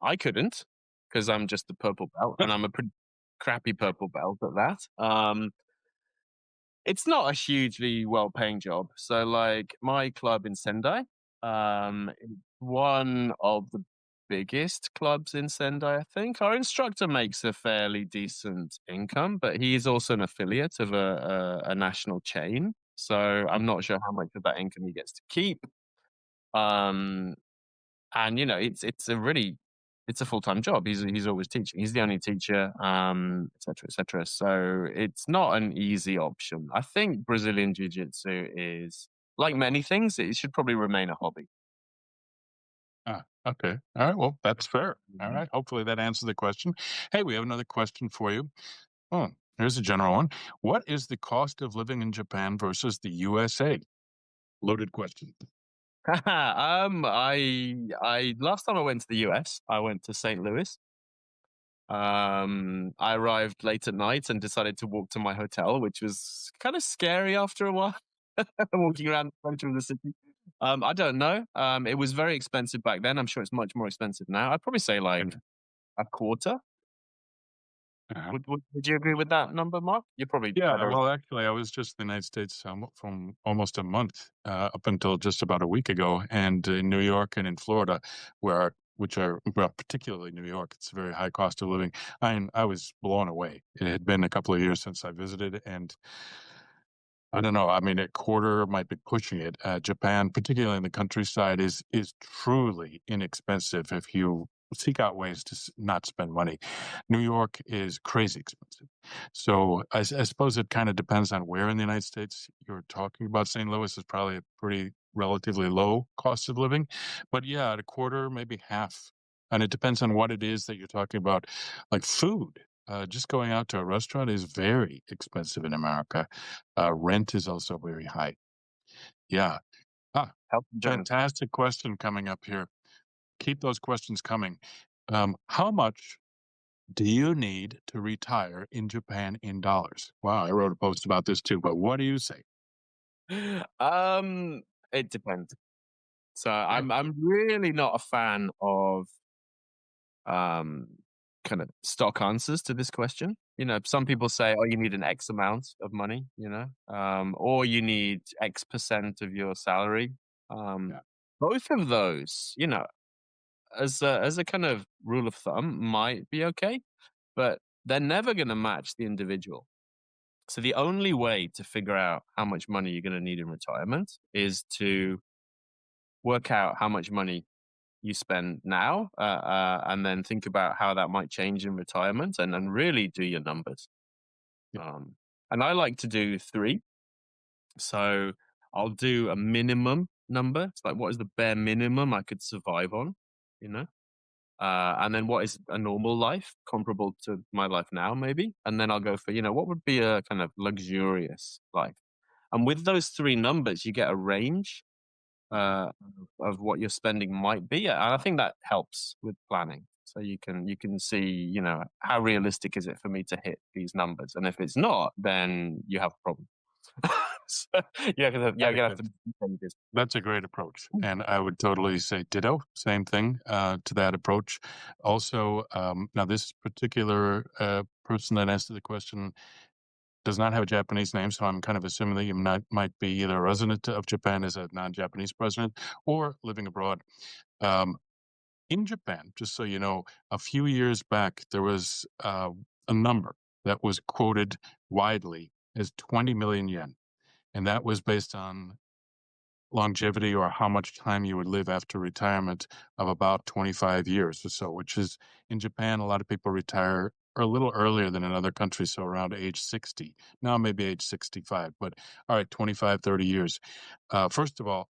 I couldn't because I'm just a purple belt, and I'm a pretty crappy purple belt at that. It's not a hugely well-paying job. So, like my club in Sendai, it's one of the biggest clubs in Sendai, I think. Our instructor makes a fairly decent income, but he is also an affiliate of a national chain. So I'm not sure how much of that income he gets to keep. Um, and it's a full-time job. He's always teaching. He's the only teacher, et cetera, et cetera. So it's not an easy option. I think Brazilian jiu-jitsu is, like many things, it should probably remain a hobby. Okay. All right. Well, that's fair. All Mhm. right. Hopefully that answers the question. Hey, we have another question for you. Oh, here's a general one. What is the cost of living in Japan versus the USA? Loaded question. I last time I went to the US, I went to St. Louis. I arrived late at night and decided to walk to my hotel, which was kind of scary after a while, walking around the center of the city. I don't know. It was very expensive back then. I'm sure it's much more expensive now. I'd probably say like And, a quarter. uh, Would you agree with that number, Mark? You're probably yeah, better. well, actually, I was just in the United States from almost a month up until just about a week ago, and in New York and in Florida, which are well, particularly New York, it's a very high cost of living. I was blown away. It had been a couple of years since I visited, and I don't know. I mean, a quarter might be pushing it. Japan, particularly in the countryside, is truly inexpensive if you seek out ways to not spend money. New York is crazy expensive. So I suppose it kind of depends on where in the United States you're talking about. St. Louis is probably a pretty relatively low cost of living, but yeah, at a quarter, maybe half. And it depends on what it is that you're talking about, like food. Just going out to a restaurant is very expensive in America. Rent is also very high. Yeah. Ah, Health insurance. fantastic question coming up here. Keep those questions coming. How much do you need to retire in Japan in dollars? Wow, I wrote a post about this too, but what do you say? Um, it depends. So Okay. I'm really not a fan of um kind of stock answers to this question. Some people say, oh, you need an X amount of money, or you need X percent of your salary. Um, Yeah. both of those, as a kind of rule of thumb, might be okay, but they're never going to match the individual. So the only way to figure out how much money you're going to need in retirement is to work out how much money you spend now, and then think about how that might change in retirement, and really do your numbers. Yeah. Um, and I like to do three. So I'll do a minimum number. It's like, what is the bare minimum I could survive on, you know? And then what is a normal life comparable to my life now, maybe? And then I'll go for, what would be a kind of luxurious life? And with those three numbers, you get a range uh, of what your spending might be, and I think that helps with planning. So you can see, how realistic is it for me to hit these numbers, and if it's not, then you have a problem. So, I you're think gonna have to do changes. that's a great approach. And I would totally say ditto, same thing to that approach. Also, now this particular person that answered the question does not have a Japanese name, so I'm kind of assuming that you might be either a resident of Japan as a non-Japanese president or living abroad. Um, in Japan, just so you know, a few years back, there was a number that was quoted widely as 20 million yen. And that was based on longevity or how much time you would live after retirement of about 25 years or so, which is in Japan, a lot of people retire a little earlier than in other countries, so around age 60. Now, maybe age 65, but all right, 25, 30 years. First of all,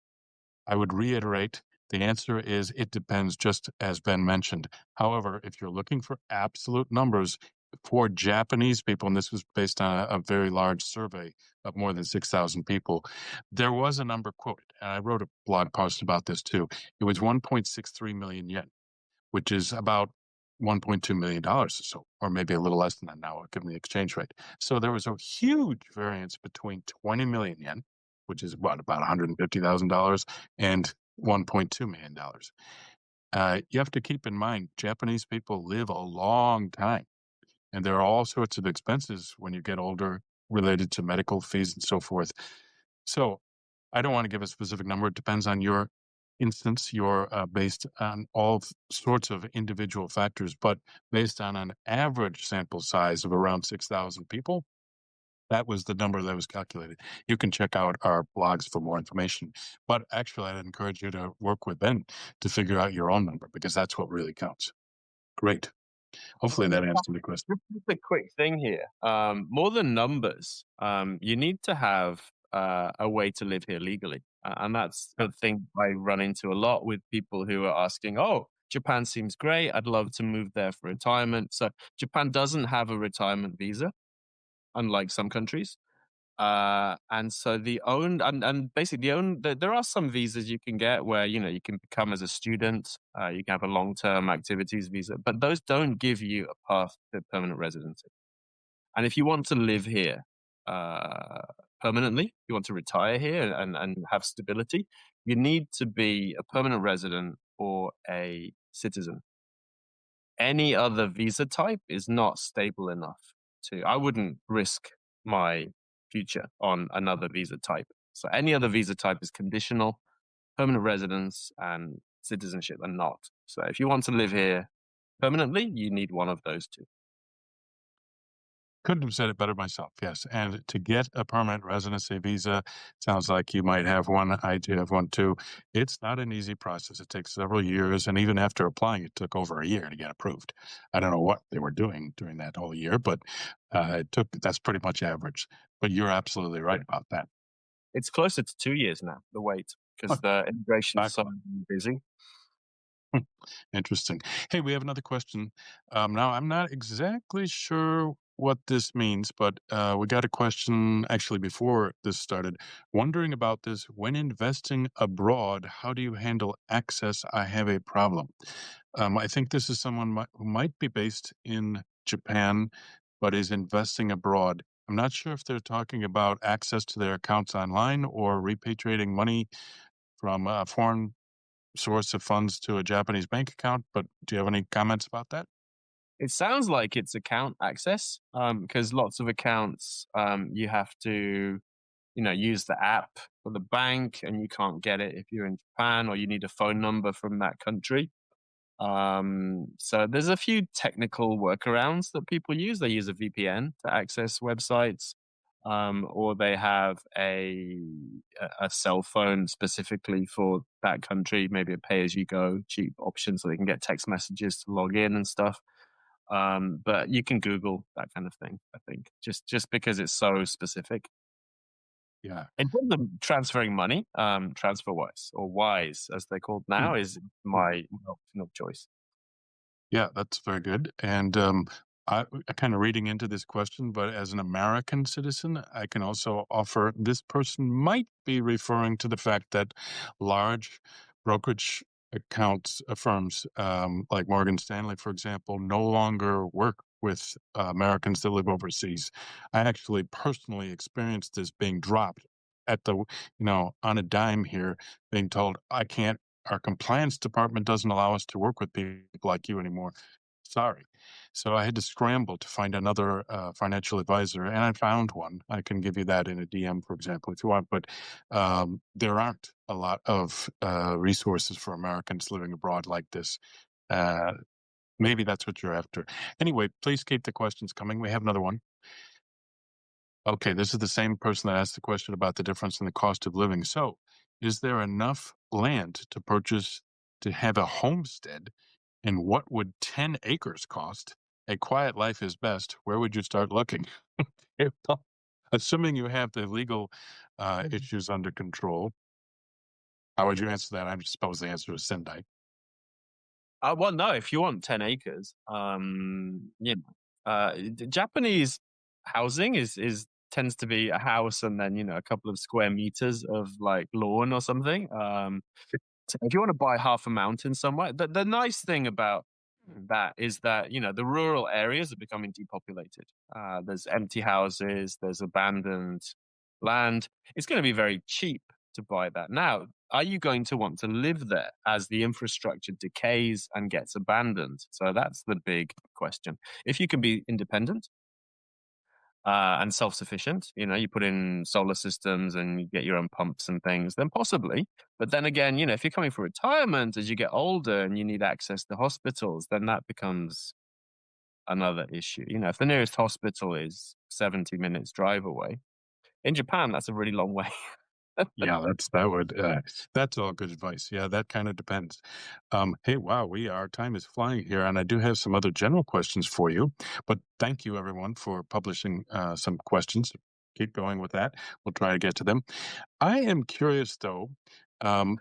I would reiterate the answer is it depends, just as Ben mentioned. However, if you're looking for absolute numbers for Japanese people, and this was based on a very large survey of more than 6,000 people, there was a number quoted. And I wrote a blog post about this too. It was 1.63 million yen, which is about $1.2 million or so, or maybe a little less than that now, given the exchange rate. So there was a huge variance between 20 million yen, which is what, about $150,000, and $1.2 million. You have to keep in mind, Japanese people live a long time, and there are all sorts of expenses when you get older related to medical fees and so forth. So I don't want to give a specific number. It depends on your instance, you're based on all sorts of individual factors, but based on an average sample size of around 6,000 people. That was the number that was calculated. You can check out our blogs for more information. But actually, I'd encourage you to work with Ben to figure out your own number because that's what really counts. Great. Hopefully that answered the question. Just a quick thing here. More than numbers, you need to have a way to live here legally. And that's the thing I run into a lot with people who are asking, oh, Japan seems great. I'd love to move there for retirement. So Japan doesn't have a retirement visa, unlike some countries. And so and basically there are some visas you can get where you can become as a student, you can have a long-term activities visa, but those don't give you a path to permanent residency. And if you want to live here permanently, you want to retire here and have stability, you need to be a permanent resident or a citizen. Any other visa type is not stable enough I wouldn't risk my future on another visa type. So any other visa type is conditional, permanent residence and citizenship are not. So if you want to live here permanently, you need one of those two. Couldn't have said it better myself. Yes. And to get a permanent residency visa, sounds like you might have one. I do have one too. It's not an easy process. It takes several years. And even after applying, it took over a year to get approved. I don't know what they were doing during that whole year, but that's pretty much average. But you're absolutely right about that. It's closer to 2 years now, the wait, because the immigration is so busy. Interesting. Hey, we have another question. Now, I'm not exactly sure what this means, but we got a question actually before this started. Wondering about this when investing abroad, how do you handle access? I have a problem. I think this is someone who might be based in Japan, but is investing abroad. I'm not sure if they're talking about access to their accounts online or repatriating money from a foreign source of funds to a Japanese bank account, but do you have any comments about that? It sounds like it's account access, because lots of accounts, you have to, use the app for the bank, and you can't get it if you're in Japan, or you need a phone number from that country. So there's a few technical workarounds that people use. They use a VPN to access websites, or they have a cell phone specifically for that country, maybe a pay-as-you-go cheap option, so they can get text messages to log in and stuff. But you can Google that kind of thing, I think, just because it's so specific. Yeah. In terms of transferring money, TransferWise or Wise, as they're called now, is my option of choice. Yeah, that's very good. And I kind of reading into this question, but as an American citizen, I can also offer this person might be referring to the fact that large brokerage accounts firms like Morgan Stanley, for example, no longer work with Americans that live overseas. I actually personally experienced this being dropped at on a dime here, being told I can't our compliance department doesn't allow us to work with people like you anymore. Sorry. So I had to scramble to find another financial advisor, and I found one. I can give you that in a DM, for example, if you want. But there aren't a lot of resources for Americans living abroad like this. Uh, Maybe that's what you're after. Anyway, please keep the questions coming. We have another one. Okay, this is the same person that asked the question about the difference in the cost of living. So, is there enough land to purchase to have a homestead? And what would 10 acres cost? A quiet life is best. Where would you start looking? Assuming you have the legal issues under control, how would you answer that? I suppose the answer is Sendai. Well, no, if you want 10 acres, Japanese housing is tends to be a house and then, a couple of square meters of like lawn or something. So if you want to buy half a mountain somewhere, the nice thing about that is that, the rural areas are becoming depopulated. There's empty houses, there's abandoned land. It's going to be very cheap to buy that. Now, are you going to want to live there as the infrastructure decays and gets abandoned? So that's the big question. If you can be independent, and self-sufficient, you put in solar systems and you get your own pumps and things, then possibly. But then again, if you're coming for retirement as you get older and you need access to hospitals, then that becomes another issue. If the nearest hospital is 70 minutes drive away, in Japan, that's a really long way. Yeah, that's all good advice. Yeah, that kind of depends. Hey, wow, our time is flying here, and I do have some other general questions for you. But thank you, everyone, for publishing some questions. Keep going with that. We'll try to get to them. I am curious, though. Um,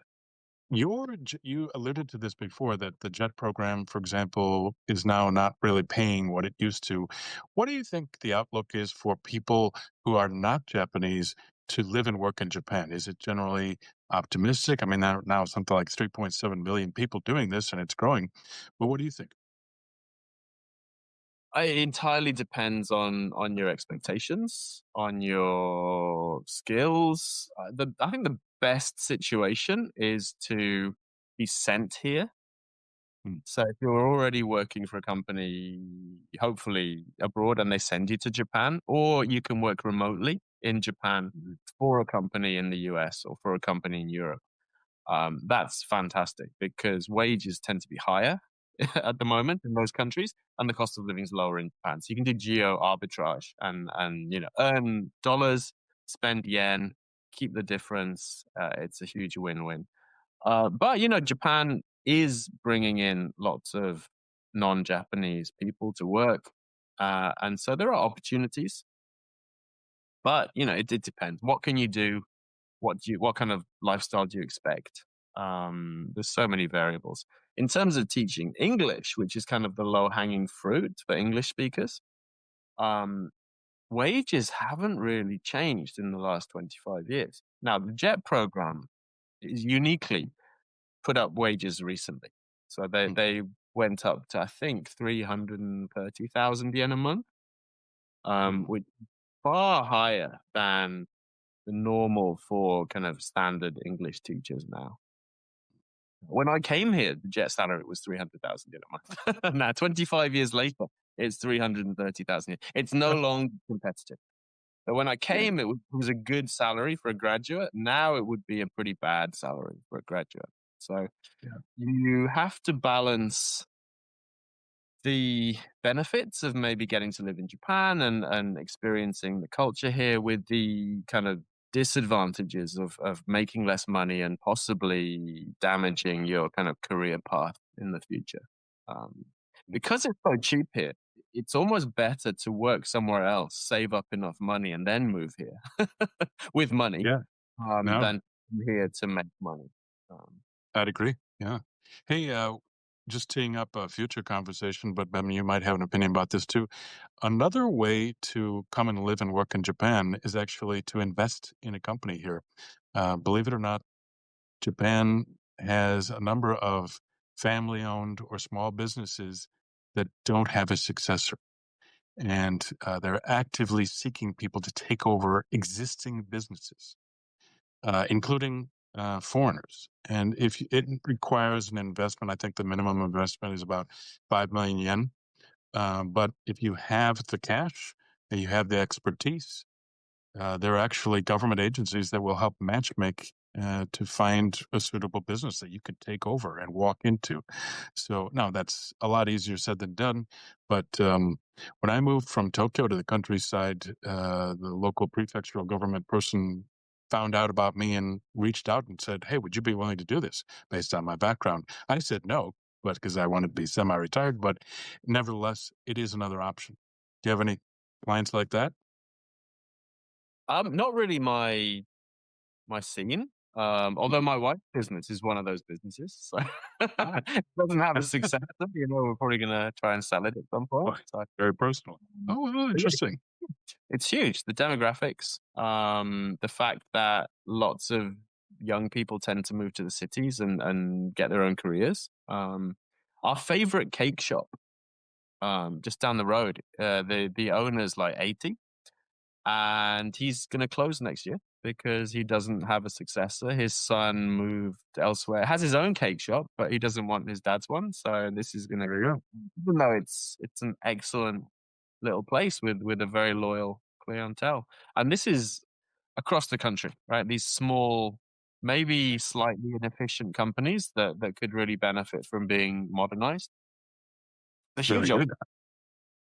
you alluded to this before that the JET program, for example, is now not really paying what it used to. What do you think the outlook is for people who are not Japanese to live and work in Japan? Is it generally optimistic? I mean, now something like 3.7 million people doing this, and it's growing. But what do you think? It entirely depends on your expectations, on your skills. I think the best situation is to be sent here. Mm, So if you're already working for a company, hopefully abroad, and they send you to Japan, or you can work remotely in Japan mhm, for a company in the US or for a company in Europe. That's fantastic because wages tend to be higher at the moment in those countries, and the cost of living is lower in Japan. So you can do geo arbitrage and earn dollars, spend yen, keep the difference. It's a huge win-win. But Japan is bringing in lots of non-Japanese people to work, and so there are opportunities. But it depends. What can you do? What kind of lifestyle do you expect? There's so many variables. In terms of teaching English, which is kind of the low-hanging fruit for English speakers, um, wages haven't really changed in the last 25 years. Now, the JET program is uniquely put up wages recently. So they mm, they went up to, I think, 330,000 yen a month, mm, which is far higher than the normal for kind of standard English teachers now. When I came here, the jet salary was 300,000 yen a month. Now, 25 years later, it's 330,000 yen. It's no longer competitive. But when I yeah, came, it was a good salary for a graduate. Now it would be a pretty bad salary for a graduate. So yeah, you have to balance the benefits of maybe getting to live in Japan and experiencing the culture here with the kind of disadvantages of making less money and possibly damaging your kind of career path in the future. Um, mm, because it's so cheap here, it's almost better to work somewhere else, save up enough money, and then move here with money yeah. No, than come here to make money. Um, I'd agree. Yeah. Hey, just teeing up a future conversation, but you might have an opinion about this too. Another way to come and live and work in Japan is actually to invest in a company here. Believe it or not, Japan has a number of family owned or small businesses that don't have a successor. And they're actively seeking people to take over existing businesses, including foreigners. And it requires an investment, I think the minimum investment is about 5 million yen. But if you have the cash and you have the expertise, there are actually government agencies that will help matchmake to find a suitable business that you could take over and walk into. So now that's a lot easier said than done. But when I moved from Tokyo to the countryside, the local prefectural government person found out about me and reached out and said, "Hey, would you be willing to do this based on my background?" I said no, but because I wanted to be semi-retired. But nevertheless, it is another option. Do you have any clients like that? not really my scene. Although my wife's business is one of those businesses, so Ah, it doesn't have a successor. We're probably gonna try and sell it at some point. well, So, very personal. Oh, well, but yeah, interesting. it's huge. The demographics, the fact that lots of young people tend to move to the cities and get their own careers. Our favorite cake shop, just down the road, the owner's like 80, and he's going to close next year because he doesn't have a successor. His son moved elsewhere, has his own cake shop, but he doesn't want his dad's one. So this is going to, There you go. even though it's an excellent little place with a very loyal clientele. And this is across the country, right? These small, maybe slightly inefficient companies that could really benefit from being modernized. A Very huge good.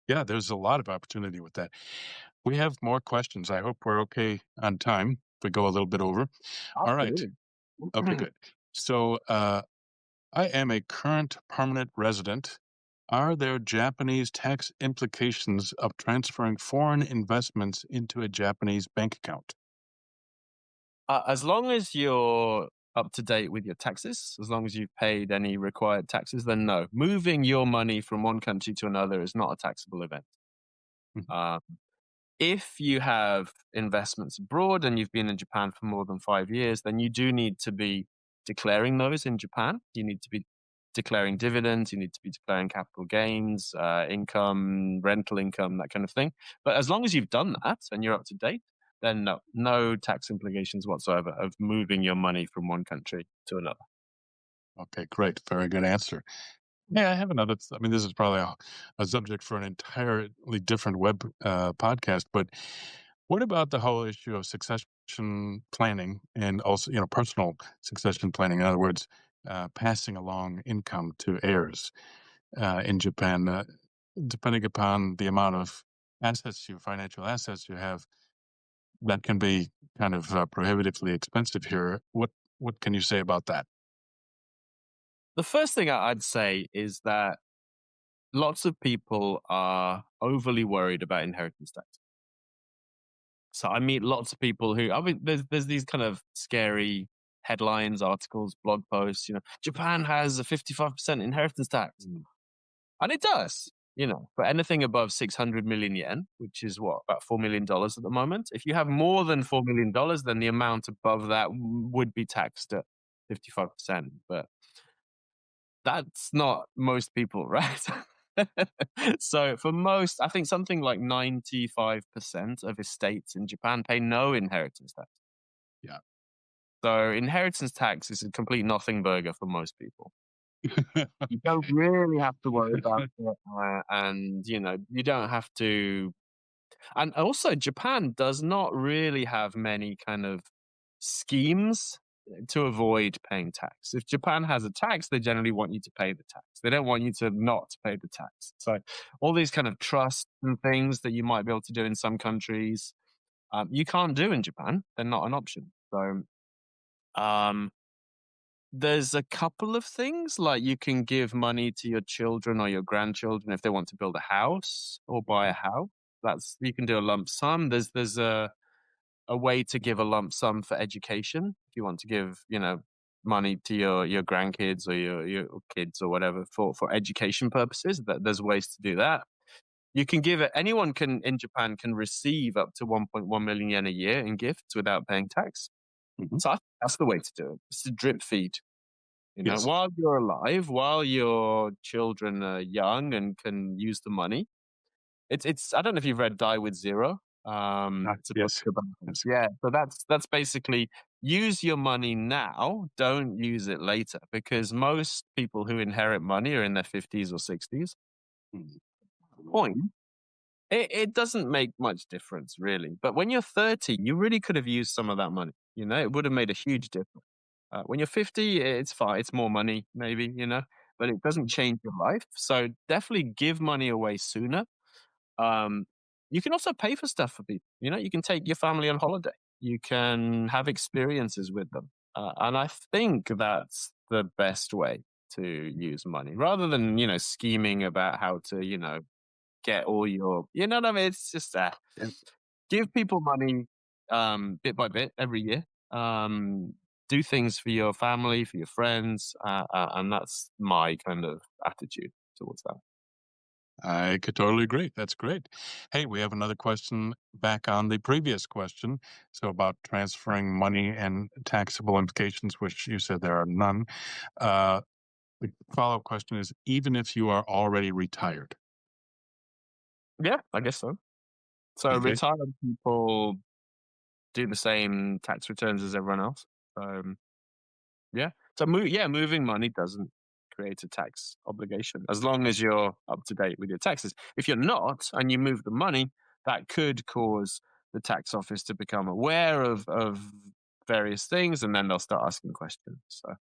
Yeah, there's a lot of opportunity with that. We have more questions. I hope we're okay on time. If we go a little bit over. All right. Absolutely. Okay, good. So I am a current permanent resident. Are there Japanese tax implications of transferring foreign investments into a Japanese bank account? As long as you're up to date with your taxes, as long as you've paid any required taxes, then no. Moving your money from one country to another is not a taxable event. Mhm. Um, if you have investments abroad and you've been in Japan for more than 5 years, then you do need to be declaring those in Japan. You need to be declaring dividends, you need to be declaring capital gains, income, rental income, that kind of thing. But as long as you've done that and you're up to date, then no, no tax implications whatsoever of moving your money from one country to another. Okay, great. Very good answer. Yeah, I have another. I mean, this is probably a subject for an entirely different web podcast. But what about the whole issue of succession planning and also, personal succession planning? In other words, passing along income to heirs in Japan, depending upon the amount of financial assets you have, that can be kind of prohibitively expensive here. What can you say about that? The first thing I'd say is that lots of people are overly worried about inheritance tax. So I meet lots of people who, I mean, there's these kind of scary headlines, articles, blog posts. Japan has a 55% inheritance tax, Mm. and it does. For anything above 600 million yen, which is what, about $4 million at the moment. If you have more than $4 million, then the amount above that would be taxed at 55%. But that's not most people, right? So for most, I think something like 95% of estates in Japan pay no inheritance tax. Yeah. So inheritance tax is a complete nothing burger for most people. You don't really have to worry about it, and you don't have to. And also, Japan does not really have many kind of schemes to avoid paying tax. If Japan has a tax, they generally want you to pay the tax. They don't want you to not pay the tax. So all these kind of trusts and things that you might be able to do in some countries, you can't do in Japan. They're not an option. So um, there's a couple of things like you can give money to your children or your grandchildren if they want to build a house or buy a house. You can do a lump sum. There's a way to give a lump sum for education. If you want to give, money to your grandkids or your kids or whatever for education purposes, there's ways to do that. You can give it, anyone can in Japan can receive up to 1.1 million yen a year in gifts without paying tax. Mhm. So I think that's the way to do it. It's a drip feed. Yes. While you're alive, while your children are young and can use the money. It's I don't know if you've read Die with Zero. It's a book Yes. about, Yes. yeah. So that's basically, use your money now, don't use it later, because most people who inherit money are in their 50s or 60s. Mm. Point. It doesn't make much difference really, but when you're 30, you really could have used some of that money. It would have made a huge difference. When you're 50, it's fine. It's more money, maybe, but it doesn't change your life. So definitely give money away sooner. Um, you can also pay for stuff for people. You can take your family on holiday. You can have experiences with them. And I think that's the best way to use money rather than, scheming about how to, get all your, you know what I mean? It's just Yeah. give people money bit by bit every year. Do things for your family, for your friends. And that's my kind of attitude towards that. I could totally agree. That's great. Hey, we have another question back on the previous question. So about transferring money and taxable implications, which you said there are none. Uh, the follow-up question is, even if you are already retired. Yeah, I guess so. So Okay. retired people do the same tax returns as everyone else. Um, yeah. So moving money doesn't create a tax obligation as long as you're up to date with your taxes. If you're not and you move the money, that could cause the tax office to become aware of various things, and then they'll start asking questions. So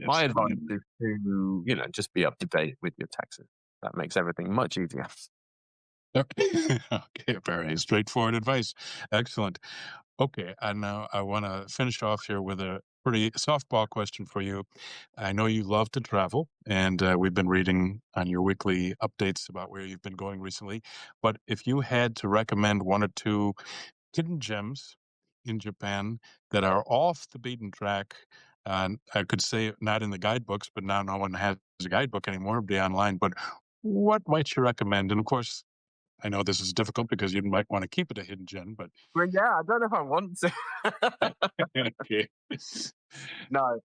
my Yes. advice is to, just be up to date with your taxes. That makes everything much easier. Okay. Okay. Very straightforward advice. Excellent. Okay, and now I want to finish off here with a pretty softball question for you. I know you love to travel, and we've been reading on your weekly updates about where you've been going recently. But if you had to recommend one or two hidden gems in Japan that are off the beaten track, and I could say not in the guidebooks, but now no one has a guidebook anymore, it'd be online. But what might you recommend? And of course, I know this is difficult because you might want to keep it a hidden gem, but Well, yeah, I don't know if I want to. okay. No.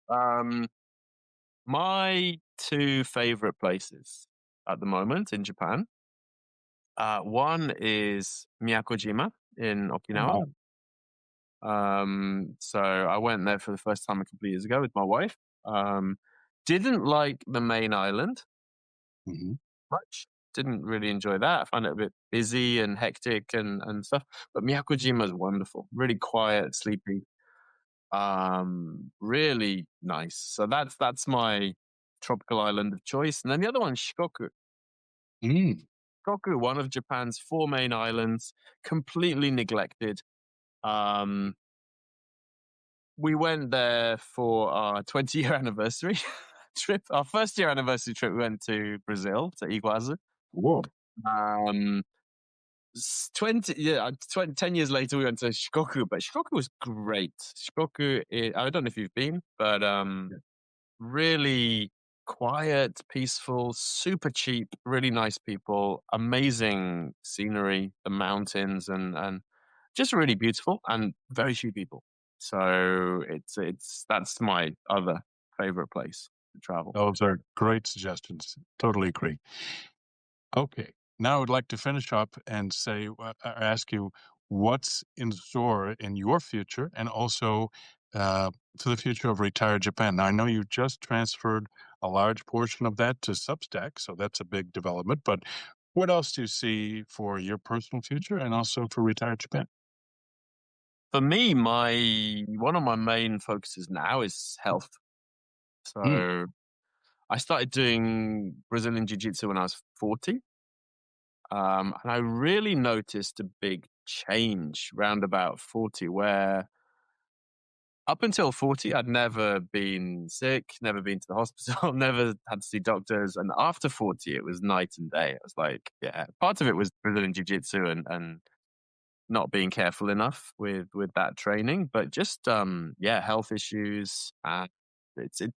My two favorite places at the moment in Japan. One is Miyakojima in Okinawa. Wow. So I went there for the first time a couple of years ago with my wife. Um, didn't like the main island Mhm. much. Didn't really enjoy that. I found it a bit busy and hectic and stuff. But Miyakojima is wonderful. Really quiet, sleepy. Really nice. So that's my tropical island of choice. And then the other one, Shikoku. Mm. Shikoku, one of Japan's four main islands, completely neglected. Um, we went there for our 20-year anniversary trip. Our first year anniversary trip, we went to Brazil, to Iguazu. Whoa. Um, 20, yeah, 10 years later, we went to Shikoku, but Shikoku was great. Shikoku, I don't know if you've been, but Yeah. really quiet, peaceful, super cheap, really nice people, amazing scenery, the mountains, and just really beautiful and very few people. So that's my other favorite place to travel. Those are great suggestions. Totally agree. Okay. Now I'd like to finish up and say, ask you what's in store in your future and also for the future of Retire Japan. Now, I know you just transferred a large portion of that to Substack, so that's a big development. But what else do you see for your personal future and also for Retire Japan? For me, my one of my main focuses now is health. Mm. So I started doing Brazilian Jiu-Jitsu when I was 40. And I really noticed a big change round about 40, where up until 40, I'd never been sick, never been to the hospital, never had to see doctors. And after 40, it was night and day. It was like, yeah, part of it was Brazilian Jiu Jitsu and not being careful enough with that training, but just, yeah, health issues.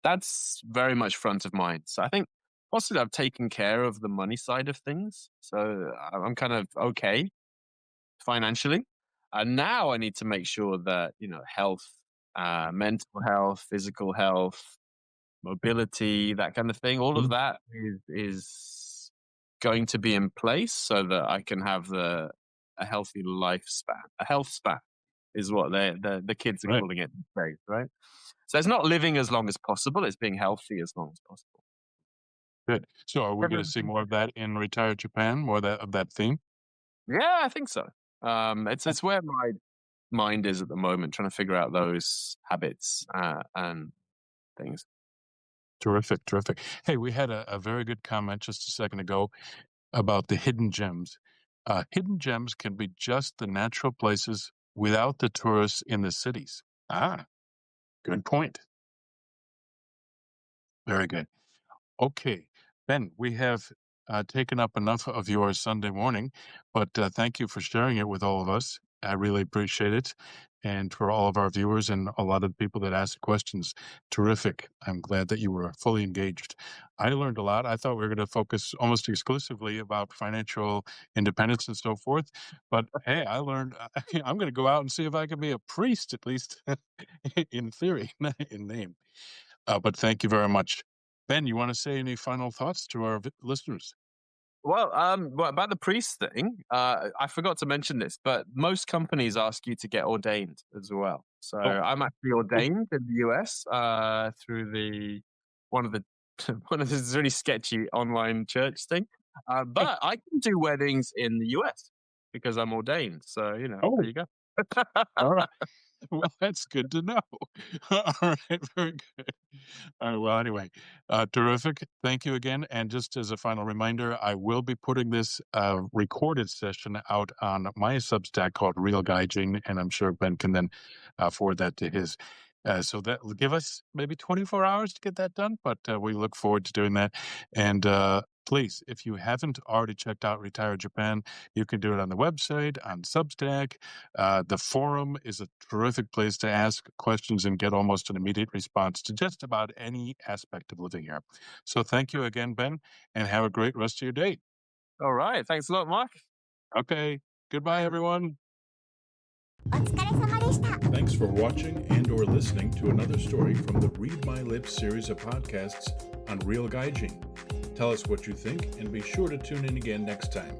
That's very much front of mind. So I think possibly I've taken care of the money side of things. So I'm kind of okay financially. And now I need to make sure that, health, mental health, physical health, mobility, that kind of thing, all of Mm. that is going to be in place so that I can have a healthy lifespan. A health span is what the kids are Right. calling it these days, right? So it's not living as long as possible, it's being healthy as long as possible. Good. So are we going to see more of that in Retire Japan, more of that theme? Yeah, I think so. It's where my mind is at the moment, trying to figure out those habits and things. Terrific, terrific. Hey, we had a very good comment just a second ago about the hidden gems. Hidden gems can be just the natural places without the tourists in the cities. Ah, good point. Very good. Okay, Ben, we have taken up enough of your Sunday morning, but thank you for sharing it with all of us. I really appreciate it. And for all of our viewers and a lot of people that asked questions, terrific. I'm glad that you were fully engaged. I learned a lot. I thought we were going to focus almost exclusively about financial independence and so forth. But hey, I learned I'm going to go out and see if I can be a priest, at least in theory, not in name. But thank you very much. Ben, you want to say any final thoughts to our listeners? Well, about the priest thing, I forgot to mention this, but most companies ask you to get ordained as well. So Oh, I'm actually oh, ordained in the US through one of the one of this really sketchy online church thing. oh, But I can do weddings in the US because I'm ordained. So there oh, you go. All right. Well, that's good to know. All right, very good. All right, well, anyway, terrific. Thank you again. And just as a final reminder, I will be putting this recorded session out on my Substack called Real Gaijin, and I'm sure Ben can then forward that to his. So that will give us maybe 24 hours to get that done, but we look forward to doing that. And please, if you haven't already checked out Retire Japan, you can do it on the website, on Substack. The forum is a terrific place to ask questions and get almost an immediate response to just about any aspect of living here. So thank you again, Ben, and have a great rest of your day. All right. Thanks a lot, Mark. Okay. Goodbye, everyone. お疲れ様でした。 Thanks for watching and or listening to another story from the Read My Lips series of podcasts on Real Gaijin. Tell us what you think and be sure to tune in again next time.